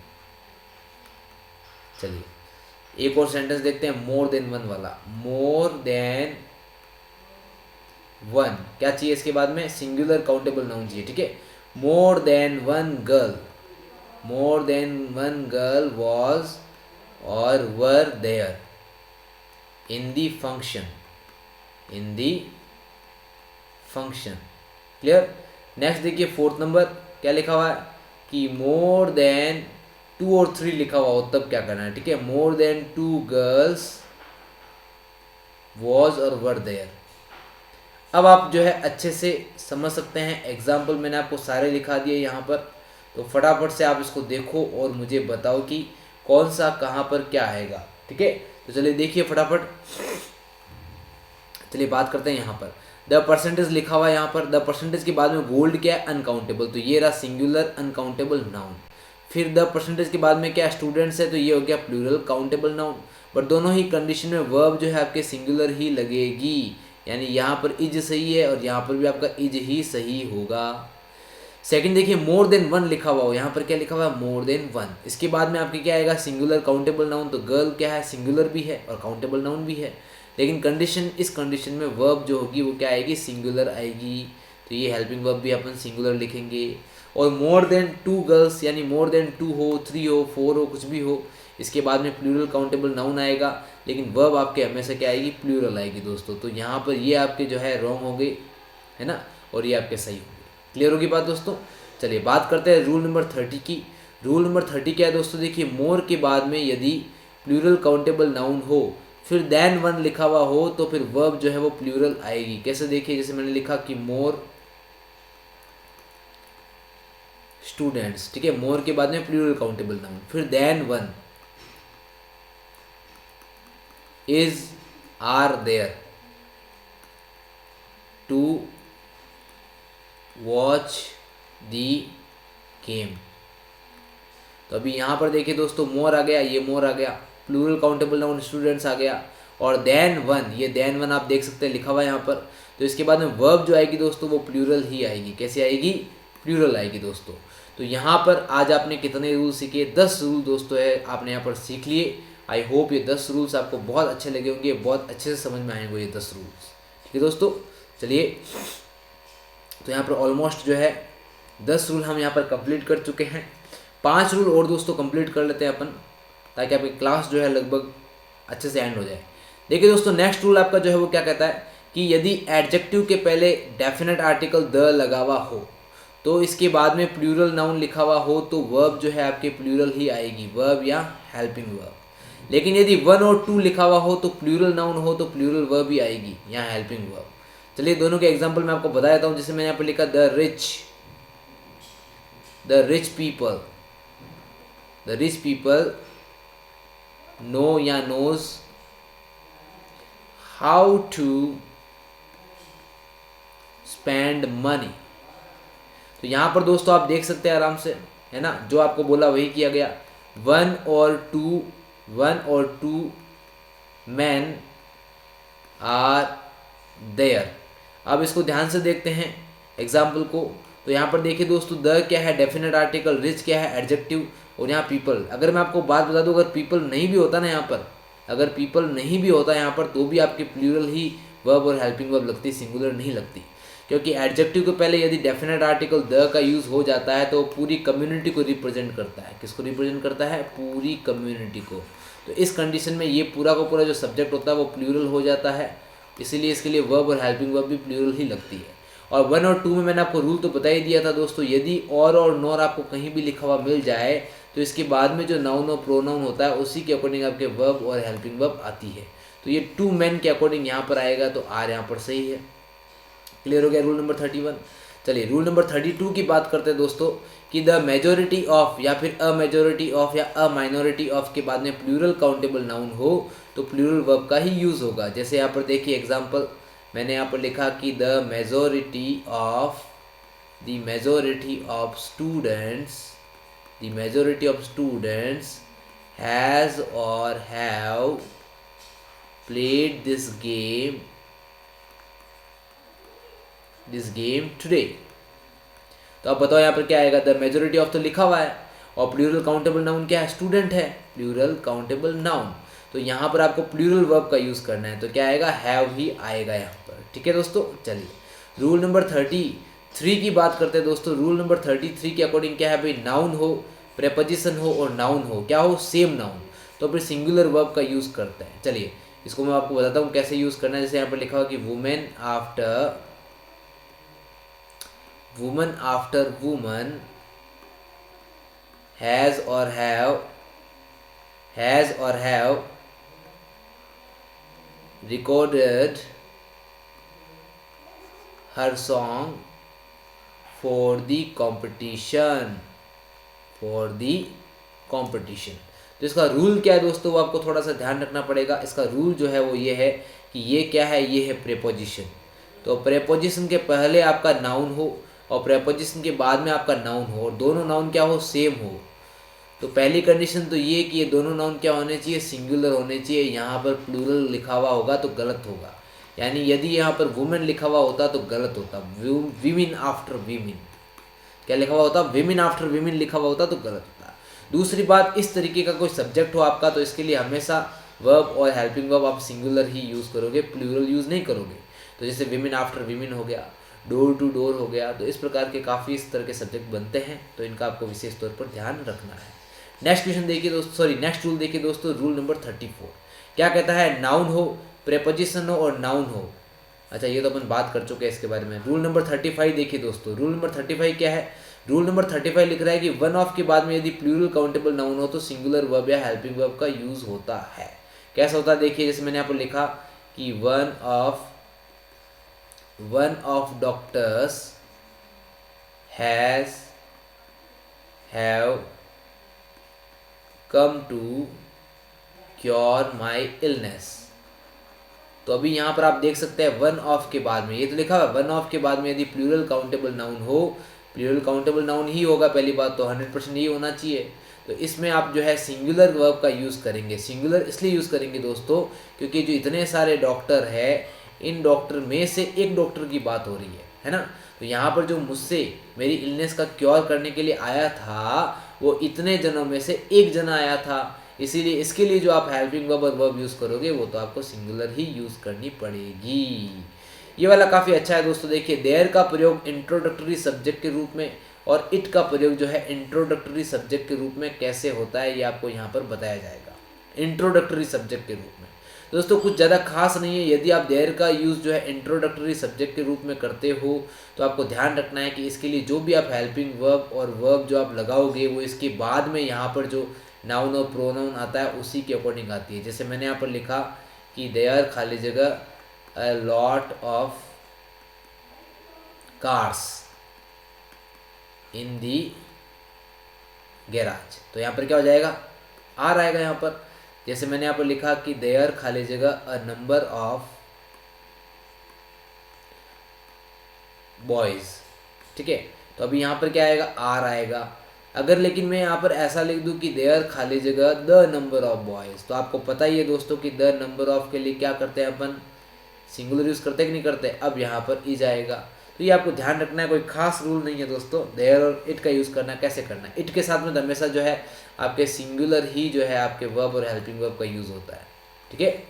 चलिए एक और सेंटेंस देखते हैं, मोर देन वन वाला। मोर देन वन क्या चाहिए इसके बाद में, सिंगुलर काउंटेबल नाउन चाहिए, ठीक है। More than one girl, more than one girl was or were there in the function, in the function। Clear. Next देखिए फोर्थ नंबर क्या लिखा हुआ है कि मोर देन 2 और 3 लिखा हुआ हो तब क्या करना है, ठीक है। मोर देन 2 गर्ल्स वॉज और वर देयर। अब आप जो है अच्छे से समझ सकते हैं, एग्जाम्पल मैंने आपको सारे लिखा दिए यहाँ पर, तो फटाफट से आप इसको देखो और मुझे बताओ कि कौन सा कहाँ पर क्या आएगा, ठीक है। तो चलिए देखिए फटाफट, चलिए बात करते हैं यहाँ पर। द परसेंटेज लिखा हुआ है यहाँ पर, द परसेंटेज के बाद में गोल्ड क्या है, अनकाउंटेबल, तो ये रहा सिंगुलर अनकाउंटेबल नाउन। फिर द परसेंटेज के बाद में क्या स्टूडेंट्स है, तो ये हो गया प्लूरल काउंटेबल नाउन। बट दोनों ही कंडीशन में वर्ब जो है आपके सिंगुलर ही लगेगी, यानी यहाँ पर इज सही है और यहाँ पर भी आपका इज ही सही होगा। सेकंड देखिए मोर देन वन लिखा हुआ हो, यहाँ पर क्या लिखा हुआ है, मोर देन वन। इसके बाद में आपके क्या आएगा, सिंगुलर काउंटेबल नाउन, तो गर्ल क्या है, सिंगुलर भी है और काउंटेबल नाउन भी है, लेकिन कंडीशन, इस कंडीशन में वर्ब जो होगी वो क्या आएगी, सिंगुलर आएगी, तो ये हेल्पिंग वर्ब भी अपन सिंगुलर लिखेंगे। और मोर देन 2 गर्ल्स, यानी मोर देन 2 हो, 3 हो, 4 हो, कुछ भी हो, इसके बाद में प्लूरल काउंटेबल नाउन आएगा, लेकिन वर्ब आपके हमेशा क्या आएगी, प्लूरल आएगी दोस्तों। तो यहाँ पर ये आपके जो है रॉन्ग हो गए, है ना, और ये आपके सही होंगे। क्लियर होगी बात दोस्तों। चलिए बात करते हैं रूल नंबर 30 की। रूल नंबर 30 क्या है दोस्तों, देखिए मोर के बाद में यदि प्लूरल काउंटेबल नाउन हो, फिर देन वन लिखा हुआ हो, तो फिर वर्ब जो है वो प्लूरल आएगी। कैसे देखिए, जैसे मैंने लिखा कि मोर स्टूडेंट्स, ठीक है, मोर के बाद में प्लूरल काउंटेबल नाउन, फिर than one is are there to watch the game. तो अभी यहाँ पर देखिए दोस्तों, मोर आ गया, ये मोर आ गया, प्लूरल काउंटेबल नाउन स्टूडेंट्स आ गया, और देन वन, ये देन वन आप देख सकते हैं लिखा हुआ है यहाँ पर। तो इसके बाद में वर्ब जो आएगी दोस्तों वो प्लूरल ही आएगी। कैसे आएगी, प्लूरल आएगी दोस्तों। तो यहाँ पर आज आपने कितने रूल सीखे, 10 रूल दोस्तों है आपने यहाँ पर सीख लिए। आई होप ये 10 रूल्स आपको बहुत अच्छे लगे होंगे, बहुत अच्छे से समझ में आएंगे ये 10 रूल्स, ठीक है दोस्तों। चलिए, तो यहाँ पर ऑलमोस्ट जो है 10 रूल हम यहाँ पर कंप्लीट कर चुके हैं। 5 रूल और दोस्तों कंप्लीट कर लेते हैं अपन, ताकि आपकी क्लास जो है लगभग अच्छे से एंड हो जाए। देखिए दोस्तों, नेक्स्ट रूल आपका जो है वो क्या कहता है कि यदि एडजेक्टिव के पहले डेफिनेट आर्टिकल द लगा हुआ हो, तो इसके बाद में प्लूरल नाउन लिखा हुआ हो, तो वर्ब जो है आपके प्लूरल ही आएगी, वर्ब या हेल्पिंग वर्ब। लेकिन यदि 1 और 2 लिखा हुआ हो, तो प्लूरल नाउन हो तो प्लूरल वर्ब ही आएगी या हेल्पिंग वर्ब। चलिए दोनों के एग्जाम्पल मैं आपको बता देता हूँ। जैसे मैंने यहाँ पर लिखा द रिच पीपल नो या knows how to spend money. तो यहाँ पर दोस्तों आप देख सकते हैं आराम से, है ना, जो आपको बोला वही किया गया। 1 और 2 men आर देयर। अब इसको ध्यान से देखते हैं एग्जाम्पल को। तो यहाँ पर देखिए दोस्तों, द क्या है, डेफिनेट आर्टिकल, रिच क्या है, एडजेक्टिव, और यहाँ पीपल। अगर मैं आपको बात बता दूँ, अगर पीपल नहीं भी होता ना यहाँ पर, अगर पीपल नहीं भी होता यहाँ पर, तो भी आपके प्लूरल ही वर्ब और हेल्पिंग वर्ब लगती, सिंगुलर नहीं लगती। क्योंकि एडजेक्टिव के पहले यदि डेफिनेट आर्टिकल द का यूज़ हो जाता है, तो पूरी कम्युनिटी को रिप्रेजेंट करता है। किसको रिप्रेजेंट करता है, पूरी कम्युनिटी को। तो इस कंडीशन में ये पूरा का पूरा जो सब्जेक्ट होता है वो प्लूरल हो जाता है, इसीलिए इसके लिए वर्ब और हेल्पिंग वर्ब भी प्लूरल ही लगती है। और 1 और 2 में मैंने आपको रूल तो बता ही दिया था दोस्तों, यदि और नॉर आपको कहीं भी लिखा हुआ मिल जाए, तो इसके बाद में जो नाउन और प्रोनाउन होता है उसी के अकॉर्डिंग आपके वर्ब और हेल्पिंग वर्ब आती है। तो ये 2 men के अकॉर्डिंग यहाँ पर आएगा, तो आर यहाँ पर सही है। क्लियर हो गया रूल नंबर 31। चलिए रूल नंबर 32 की बात करते हैं दोस्तों, कि द मेजोरिटी ऑफ या फिर अ मेजोरिटी ऑफ या अ माइनॉरिटी ऑफ के बाद में प्लूरल काउंटेबल नाउन हो, तो प्लूरल वर्ब का ही यूज़ होगा। जैसे यहाँ पर देखिए एग्जांपल, मैंने यहाँ पर लिखा कि the majority of students has और have played this game today. तो अब बताओ यहाँ पर क्या आएगा, द मेजोरिटी ऑफ तो लिखा हुआ है, और प्लूरल काउंटेबल नाउन क्या है, स्टूडेंट है, प्लूरल काउंटेबल नाउन। तो यहाँ पर आपको प्लूरल वर्ब का यूज़ करना है, तो क्या आएगा, हैव ही आएगा यहाँ पर, ठीक है दोस्तों। चलिए रूल नंबर 33 की बात करते हैं दोस्तों। रूल नंबर 33 के अकॉर्डिंग क्या है भाई, नाउन हो, प्रेपोजिशन हो और नाउन हो, क्या हो, सेम नाउन, तो फिर सिंगुलर वर्ब का यूज़ करते हैं। चलिए इसको मैं आपको बताता हूँ कैसे यूज़ करना है। जैसे यहाँ पर लिखा हुआ कि women after woman after woman has और have recorded her song for the competition तो इसका रूल क्या है दोस्तों, वो आपको थोड़ा सा ध्यान रखना पड़ेगा। इसका रूल जो है वो ये है कि ये क्या है, ये है प्रेपोजिशन। तो प्रेपोजिशन के पहले आपका नाउन हो और प्रेपोजिशन के बाद में आपका नाउन हो, और दोनों नाउन क्या हो, सेम हो। तो पहली कंडीशन तो ये कि ये दोनों नाउन क्या होने चाहिए, सिंगुलर होने चाहिए। यहाँ पर प्लूरल लिखा हुआ होगा तो गलत होगा, यानी यदि यहाँ पर वुमेन लिखा हुआ होता तो गलत होता, विमेन आफ्टर विमेन। क्या लिखा हुआ होता, विमेन आफ्टर विमेन लिखा हुआ होता तो गलत होता। दूसरी बात, इस तरीके का कोई सब्जेक्ट हो आपका तो इसके लिए हमेशा वर्ब और हेल्पिंग वर्ब आप सिंगुलर ही यूज़ करोगे, प्लूरल यूज़ नहीं करोगे। तो जैसे विमेन आफ्टर विमेन हो गया, डोर टू डोर हो गया। तो इस प्रकार के काफ़ी इस तरह के सब्जेक्ट बनते हैं, तो इनका आपको विशेष तौर पर ध्यान रखना है। नेक्स्ट क्वेश्चन देखिए दोस्तों, सॉरी नेक्स्ट रूल देखिए दोस्तों, रूल नंबर 34 क्या कहता है, नाउन हो, प्रेपोजिशन हो और नाउन हो। अच्छा, ये तो अपन बात कर चुके हैं इसके बारे में। रूल नंबर 35 देखिए दोस्तों, रूल नंबर 35 क्या है, रूल नंबर 35 लिख रहा है कि वन ऑफ के बाद में यदि प्लूरल काउंटेबल नाउन हो तो सिंगुलर वर्ब या हेल्पिंग वर्ब का यूज होता है। कैसा होता है देखिए, जैसे मैंने यहाँ पर लिखा कि one of doctors have come to cure my illness. तो अभी यहाँ पर आप देख सकते हैं वन ऑफ के बाद में, ये तो लिखा हुआ वन ऑफ के बाद में यदि प्लूरल काउंटेबल नाउन हो, प्लूरल काउंटेबल नाउन ही होगा, पहली बात तो 100% ही होना चाहिए। तो इसमें आप जो है सिंगुलर वर्ब का यूज़ करेंगे। सिंगुलर इसलिए यूज़ करेंगे दोस्तों क्योंकि जो इतने सारे डॉक्टर है, इन डॉक्टर में से एक डॉक्टर की बात हो रही है ना। तो यहाँ पर जो मुझसे मेरी इलनेस का क्योर करने के लिए आया था वो इतने जनों में से एक जना आया था, इसीलिए इसके लिए जो आप हेल्पिंग वर्ब और वर्ब यूज़ करोगे वो तो आपको सिंगुलर ही यूज़ करनी पड़ेगी। ये वाला काफ़ी अच्छा है दोस्तों। देखिए, देयर का प्रयोग इंट्रोडक्टरी सब्जेक्ट के रूप में और इट का प्रयोग जो है इंट्रोडक्टरी सब्जेक्ट के रूप में कैसे होता है ये आपको यहाँ पर बताया जाएगा। इंट्रोडक्टरी सब्जेक्ट के रूप में दोस्तों कुछ ज़्यादा खास नहीं है। यदि आप देयर का यूज़ जो है इंट्रोडक्टरी सब्जेक्ट के रूप में करते हो तो आपको ध्यान रखना है कि इसके लिए जो भी आप हेल्पिंग वर्ब और वर्ब जो आप लगाओगे वो इसके बाद में यहाँ पर जो नाउन और प्रोनाउन आता है उसी के अकॉर्डिंग आती है। जैसे मैंने यहाँ पर लिखा कि देयर खाली जगह a lot of cars in the garage, तो यहाँ पर क्या हो जाएगा, आर आएगा यहाँ पर। जैसे मैंने यहाँ पर लिखा कि देयर खाली जगह अ नंबर ऑफ बॉयज, ठीक है। तो अभी यहाँ पर क्या आएगा, आर आएगा। अगर लेकिन मैं यहाँ पर ऐसा लिख दूँ कि देयर खाली जगह द नंबर ऑफ बॉयज, तो आपको पता ही है दोस्तों कि द नंबर ऑफ के लिए क्या करते हैं अपन, सिंगुलर यूज़ करते हैं कि नहीं करते। अब यहाँ पर इज आएगा। तो ये आपको ध्यान रखना है, कोई खास रूल नहीं है दोस्तों। देयर और इट का यूज़ करना कैसे करना है, इट के साथ में हमेशा जो है आपके सिंगुलर ही जो है आपके वर्ब और हेल्पिंग वर्ब का यूज़ होता है, ठीक है।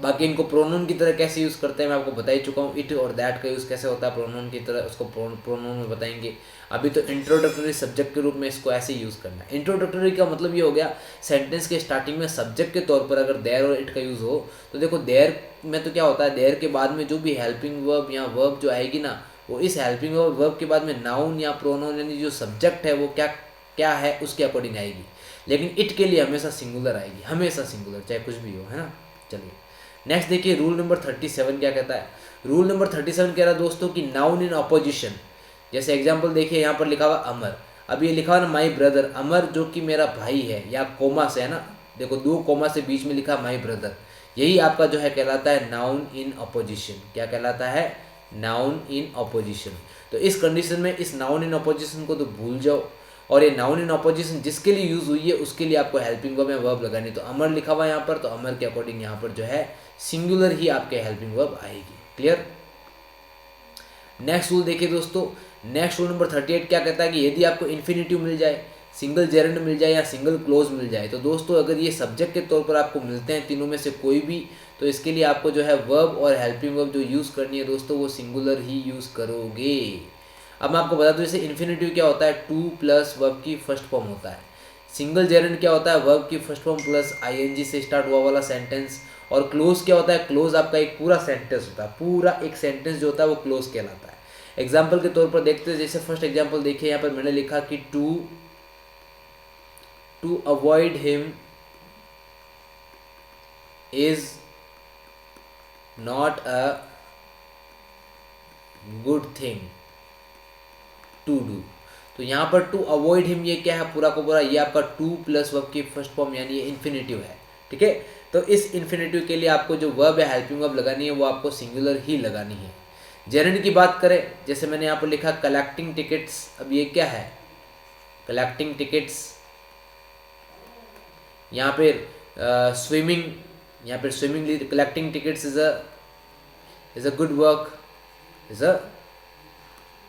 बाकी इनको प्रोनाउन की तरह कैसे यूज़ करते हैं मैं आपको बता ही चुका हूँ। इट और दैट का यूज़ कैसे होता है प्रोनाउन की तरह, उसको प्रोनाउन में बताएंगे। अभी तो इंट्रोडक्टरी सब्जेक्ट के रूप में इसको ऐसे यूज़ करना है। इंट्रोडक्टरी का मतलब ये हो गया सेंटेंस के स्टार्टिंग में सब्जेक्ट के तौर पर अगर देयर और इट का यूज़ हो तो देखो देयर में तो क्या होता है, देयर के बाद में जो भी हेल्पिंग वर्ब या वर्ब जो आएगी ना, वो इस हेल्पिंग वर्ब के बाद में नाउन या प्रोनाउन यानी जो सब्जेक्ट है वो क्या है उसके अकॉर्डिंग आएगी। लेकिन इट के लिए हमेशा सिंगुलर आएगी, हमेशा सिंगुलर, चाहे कुछ भी हो, है ना। चलिए नेक्स्ट देखिए, रूल नंबर 37 क्या कहता है। रूल नंबर 37 कह रहा है दोस्तों कि नाउन इन ऑपोजिशन, जैसे एग्जांपल देखिए यहाँ पर लिखा हुआ अमर, अब ये लिखा हुआ ना माई ब्रदर, अमर जो कि मेरा भाई है, या कोमा से है ना, देखो 2 कोमा से बीच में लिखा माई ब्रदर, यही आपका जो है कहलाता है नाउन इन ऑपोजिशन। क्या कहलाता है, नाउन इन ऑपोजिशन। तो इस कंडीशन में इस नाउन इन ऑपोजिशन को तो भूल जाओ, और ये नाउन इन ऑपोजिशन जिसके लिए यूज़ हुई है उसके लिए आपको हेल्पिंग वर्ब या वर्ब लगानी। तो अमर लिखा हुआ है यहाँ पर, तो अमर के अकॉर्डिंग यहाँ पर जो है सिंगुलर ही आपके हेल्पिंग वर्ब आएगी। क्लियर। नेक्स्ट रूल देखिए दोस्तों, नेक्स्ट रूल नंबर 38 क्या कहता है कि यदि आपको इन्फिनिटिव मिल जाए, सिंगल जेरेंड मिल जाए या सिंगल क्लोज मिल जाए, तो दोस्तों अगर ये सब्जेक्ट के तौर पर आपको मिलते हैं तीनों में से कोई भी, तो इसके लिए आपको जो है वर्ब और हेल्पिंग वर्ब जो यूज़ करनी है दोस्तों वो सिंगुलर ही यूज़ करोगे। अब मैं आपको बता दूं जैसे इन्फिनिटिव क्या होता है, टू प्लस वर्ब की फर्स्ट फॉर्म होता है। सिंगल जेरेंड क्या होता है, वर्ब की फर्स्ट फॉर्म प्लस आईएनजी से स्टार्ट हुआ वाला सेंटेंस। और क्लोज क्या होता है, क्लोज आपका एक पूरा सेंटेंस होता है, पूरा एक सेंटेंस जो होता है वो क्लोज कहलाता है। एग्जाम्पल के तौर पर देखते हैं, जैसे फर्स्ट एग्जाम्पल देखिए, यहाँ पर मैंने लिखा कि to avoid him is not a good thing to do. तो यहाँ पर टू अवॉइड हिम ये क्या है, पूरा को पूरा ये आपका टू प्लस वर्ब की फर्स्ट फॉर्म यानी ये इन्फिनेटिव है, ठीक है। तो इस इन्फिनेटिव के लिए आपको जो वर्ब है हेल्पिंग वर्ब लगानी है वो आपको सिंगुलर ही लगानी है। जेरेंड की बात करें, जैसे मैंने यहाँ पर लिखा कलेक्टिंग टिकट्स, अब ये क्या है, कलेक्टिंग टिकट्स। यहाँ पे स्विमिंग, यहाँ पे swimming, collecting tickets is a good work, is a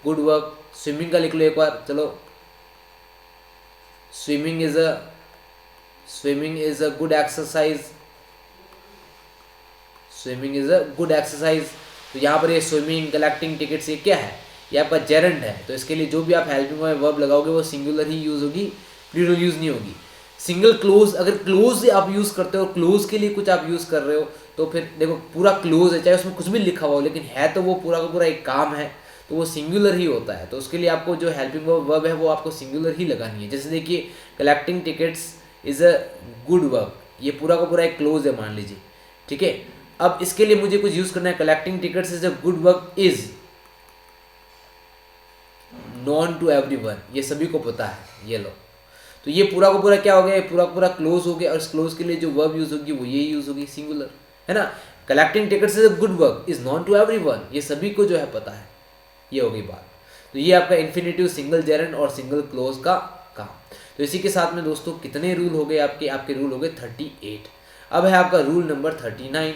good work. Swimming का लिख लो एक बार, चलो, swimming is a good exercise, swimming is a good exercise. तो यहाँ पर ये स्विमिंग, कलेक्टिंग टिकट्स, ये क्या है, ये आपका जेरेंड है। तो इसके लिए जो भी आप हेल्पिंग वर्ब लगाओगे वो सिंगुलर ही यूज होगी, प्लूरल यूज नहीं होगी। सिंगल क्लोज, अगर क्लोज आप यूज करते हो, क्लोज के लिए कुछ आप यूज कर रहे हो, तो फिर देखो पूरा क्लोज है, चाहे उसमें कुछ भी लिखा हुआ हो, लेकिन है तो वो पूरा का पूरा एक काम है, तो वो सिंगुलर ही होता है। तो उसके लिए आपको जो हेल्पिंग वर्ब है वो आपको सिंगुलर ही लगानी है। जैसे देखिए collecting tickets is a good work, ये पूरा का पूरा एक क्लोज है मान लीजिए, ठीक है। अब इसके लिए मुझे कुछ यूज करना है, collecting tickets is a good work is known to everyone, ये सभी को पता है, ये लो। तो ये पूरा का पूरा क्या हो गया, ये पूरा का पूरा क्लोज हो गया, और इस क्लोज के लिए जो वर्ब यूज होगी वो ये यूज होगी, सिंगुलर, है ना। Collecting tickets is a good work is known to everyone, ये सभी को जो है पता है, ये होगी बात। तो ये आपका इन्फिनेटिव, सिंगल जेरेंड और सिंगल क्लोज का काम। तो इसी के साथ में दोस्तों कितने रूल हो गए आपके रूल हो गए 38। अब है आपका रूल नंबर 39।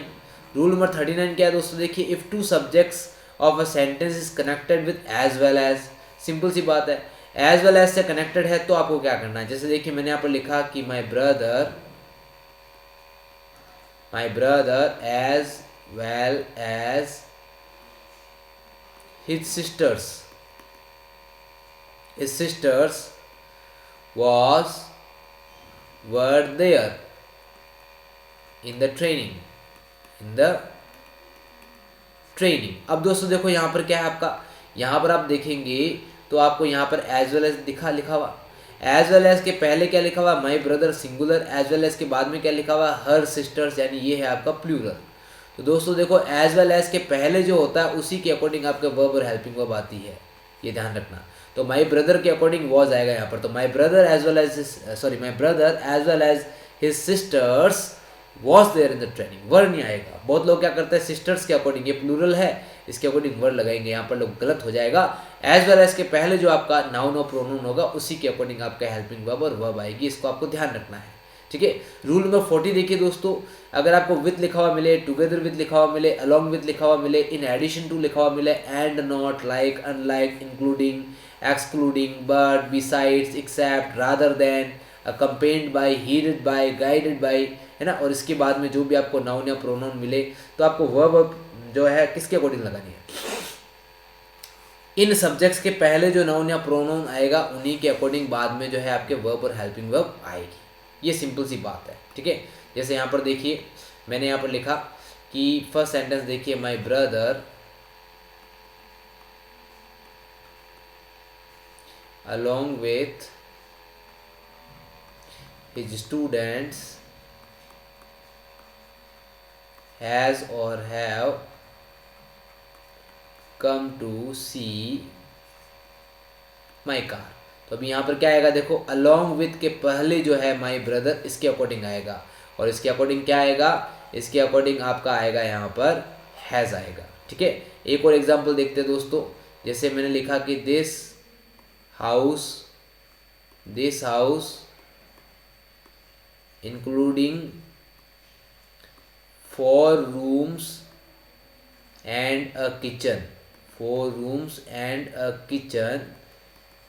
रूल नंबर 39 क्या है दोस्तों, देखिए, if two subjects of a sentence is connected with as well as, simple सी बात है, एज वेल एज से कनेक्टेड है तो आपको क्या करना है। जैसे देखिए मैंने यहाँ पर लिखा कि my brother as well as his sisters were there in the training, अब दोस्तों देखो यहाँ पर क्या है आपका, यहाँ पर आप देखेंगे तो आपको यहाँ पर एज वेल एज लिखा हुआ, एज वेल एज के पहले क्या लिखा हुआ, my brother singular, as well as के बाद में क्या लिखा हुआ, हर सिस्टर्स, यानी ये है आपका प्लूरल। तो दोस्तों देखो एज वेल एज के पहले जो होता है उसी के अकॉर्डिंग आपका वर्ब और हेल्पिंग वर्ब आती है, ये ध्यान रखना। तो माई ब्रदर के अकॉर्डिंग वॉज आएगा यहाँ पर, तो my brother as well as his sisters was there in the training, word नहीं आएगा। बहुत लोग क्या करते हैं, सिस्टर्स के अकॉर्डिंग, ये प्लूरल है, इसके अकॉर्डिंग वर्ड लगाएंगे, यहाँ पर लोग गलत हो जाएगा। एज वेल एज के पहले जो आपका नाउन और प्रोनाउन होगा उसी के अकॉर्डिंग आपका हेल्पिंग वर्ब और वर्ब आएगी, इसको आपको ध्यान रखना है, ठीक है। रूल नंबर 40 देखिए दोस्तों, अगर आपको विथ लिखा हुआ मिले, टुगेदर विथ लिखा हुआ मिले, अलॉन्ग विथ लिखा हुआ मिले, इन एडिशन टू लिखा हुआ मिले, and, not, like, unlike, including, excluding, but, besides, except, rather than, accompanied by, headed by, guided by, है ना, और इसके बाद में जो भी आपको नाउन या प्रोनाउन मिले तो आपको वर्ब जो है किसके अकॉर्डिंग लगानी है, इन सब्जेक्ट्स के पहले जो नाउन या प्रोनाउन आएगा उन्हीं के अकॉर्डिंग बाद में जो है आपके वर्ब और हेल्पिंग वर्ब आएगी, ये सिंपल सी बात है, ठीक है। जैसे यहाँ पर देखिए मैंने यहाँ पर लिखा कि फर्स्ट सेंटेंस देखिए, my brother along with his students has or have come to see my car। तो अभी यहाँ पर क्या आएगा, देखो along with के पहले जो है my brother इसके अकॉर्डिंग आएगा, और इसके अकॉर्डिंग क्या आएगा, इसके अकॉर्डिंग आपका आएगा यहाँ पर हैज़ आएगा, ठीक है। एक और एग्जांपल देखते हैं दोस्तों, जैसे मैंने लिखा कि this house including 4 rooms and a kitchen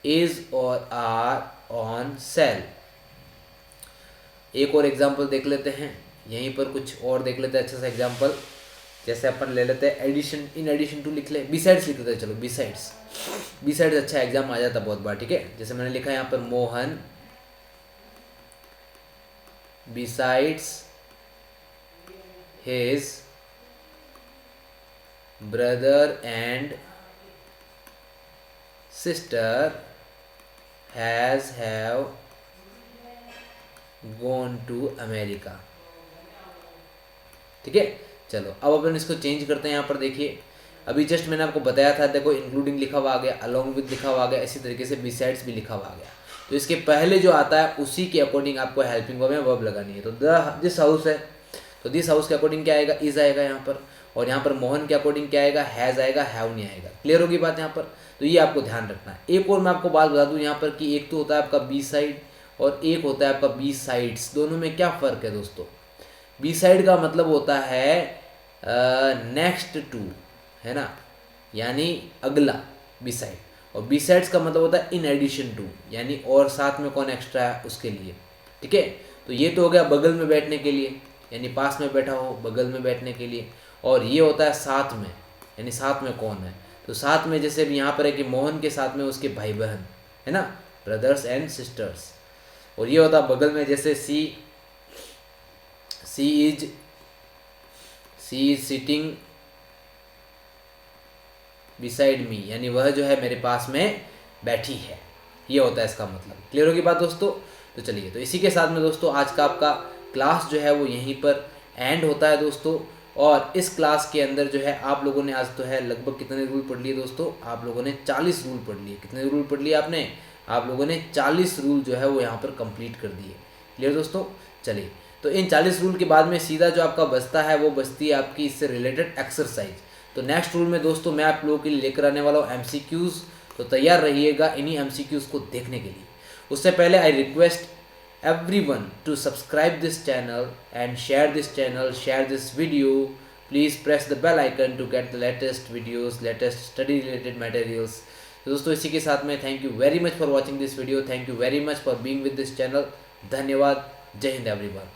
is or are on sale। एक और एग्जांपल देख लेते हैं, यहीं पर कुछ और देख लेते हैं अच्छा सा एग्जांपल। जैसे अपन ले लेते हैं एडिशन, इन एडिशन टू लिख ले, बिसाइड्स लिख लेते हैं, चलो बिसाइड्स अच्छा एग्जाम आ जाता बहुत बार, ठीक है। जैसे मैंने लिखा है यहाँ पर Mohan besides his brother and sister have gone to America. ठीक है, चलो अब अपन इसको चेंज करते हैं। यहाँ पर देखिए, अभी जस्ट मैंने आपको बताया था, देखो इंक्लूडिंग लिखा हुआ आ गया, अलोंग विद लिखा हुआ आ गया, इसी तरीके से बिसाइड्स भी लिखा हुआ आ गया। तो इसके पहले जो आता है उसी के अकॉर्डिंग आपको हेल्पिंग वर्ब में वर्ब लगानी है। तो दिस हाउस है, तो दिस हाउस के अकॉर्डिंग क्या आएगा, इज आएगा यहाँ पर, और यहाँ पर मोहन के अकॉर्डिंग क्या आएगा, हैज़ आएगा, हैव नहीं आएगा। क्लियर होगी बात यहाँ पर, तो ये आपको ध्यान रखना है। एक और मैं आपको बात बता दूँ यहाँ पर कि एक तो होता है आपका बी साइड और एक होता है आपका बी साइड्स। दोनों में क्या फ़र्क है दोस्तों? बी साइड का मतलब होता है नेक्स्ट टू, है ना, यानी अगला बी साइड, और बी साइड्स का मतलब होता है इन एडिशन टू, यानी और साथ में कौन एक्स्ट्रा है उसके लिए। ठीक है, तो ये तो हो गया बगल में बैठने के लिए, यानी पास में बैठा हो, बगल में बैठने के लिए, और ये होता है साथ में, यानी साथ में कौन है। तो साथ में जैसे भी यहाँ पर है कि मोहन के साथ में उसके भाई बहन, है ना, ब्रदर्स एंड सिस्टर्स। और ये होता है बगल में, जैसे सी इज सिटिंग बिसाइड मी, यानी वह जो है मेरे पास में बैठी है। ये होता है इसका मतलब। क्लियर होगी बात दोस्तों? तो चलिए, तो इसी के साथ में दोस्तों आज का आपका क्लास जो है वो यहीं पर एंड होता है दोस्तों। और इस क्लास के अंदर जो है आप लोगों ने आज तो है लगभग कितने रूल पढ़ लिए दोस्तों? आप लोगों ने 40 रूल पढ़ लिए। कितने रूल पढ़ लिए आपने? आप लोगों ने 40 रूल जो है वो यहाँ पर कंप्लीट कर दिए। क्लियर दोस्तों? चलिए, तो इन 40 रूल के बाद में सीधा जो आपका बचता है वो बचती है आपकी इससे रिलेटेड एक्सरसाइज। तो नेक्स्ट रूल में दोस्तों मैं आप लोगों के लिए लेकर आने वाला हूँ एमसीक्यूज़, तो तैयार रहिएगा इन्हीं एमसीक्यूज़ को देखने के लिए। उससे पहले I request everyone to subscribe this channel and share this channel, share this video. Please press the bell icon to get the latest videos, latest study related materials. तो दोस्तों इसी के साथ में thank you very much for watching this video, thank you very much for being with this channel. धन्यवाद, जय हिंद एवरीवन।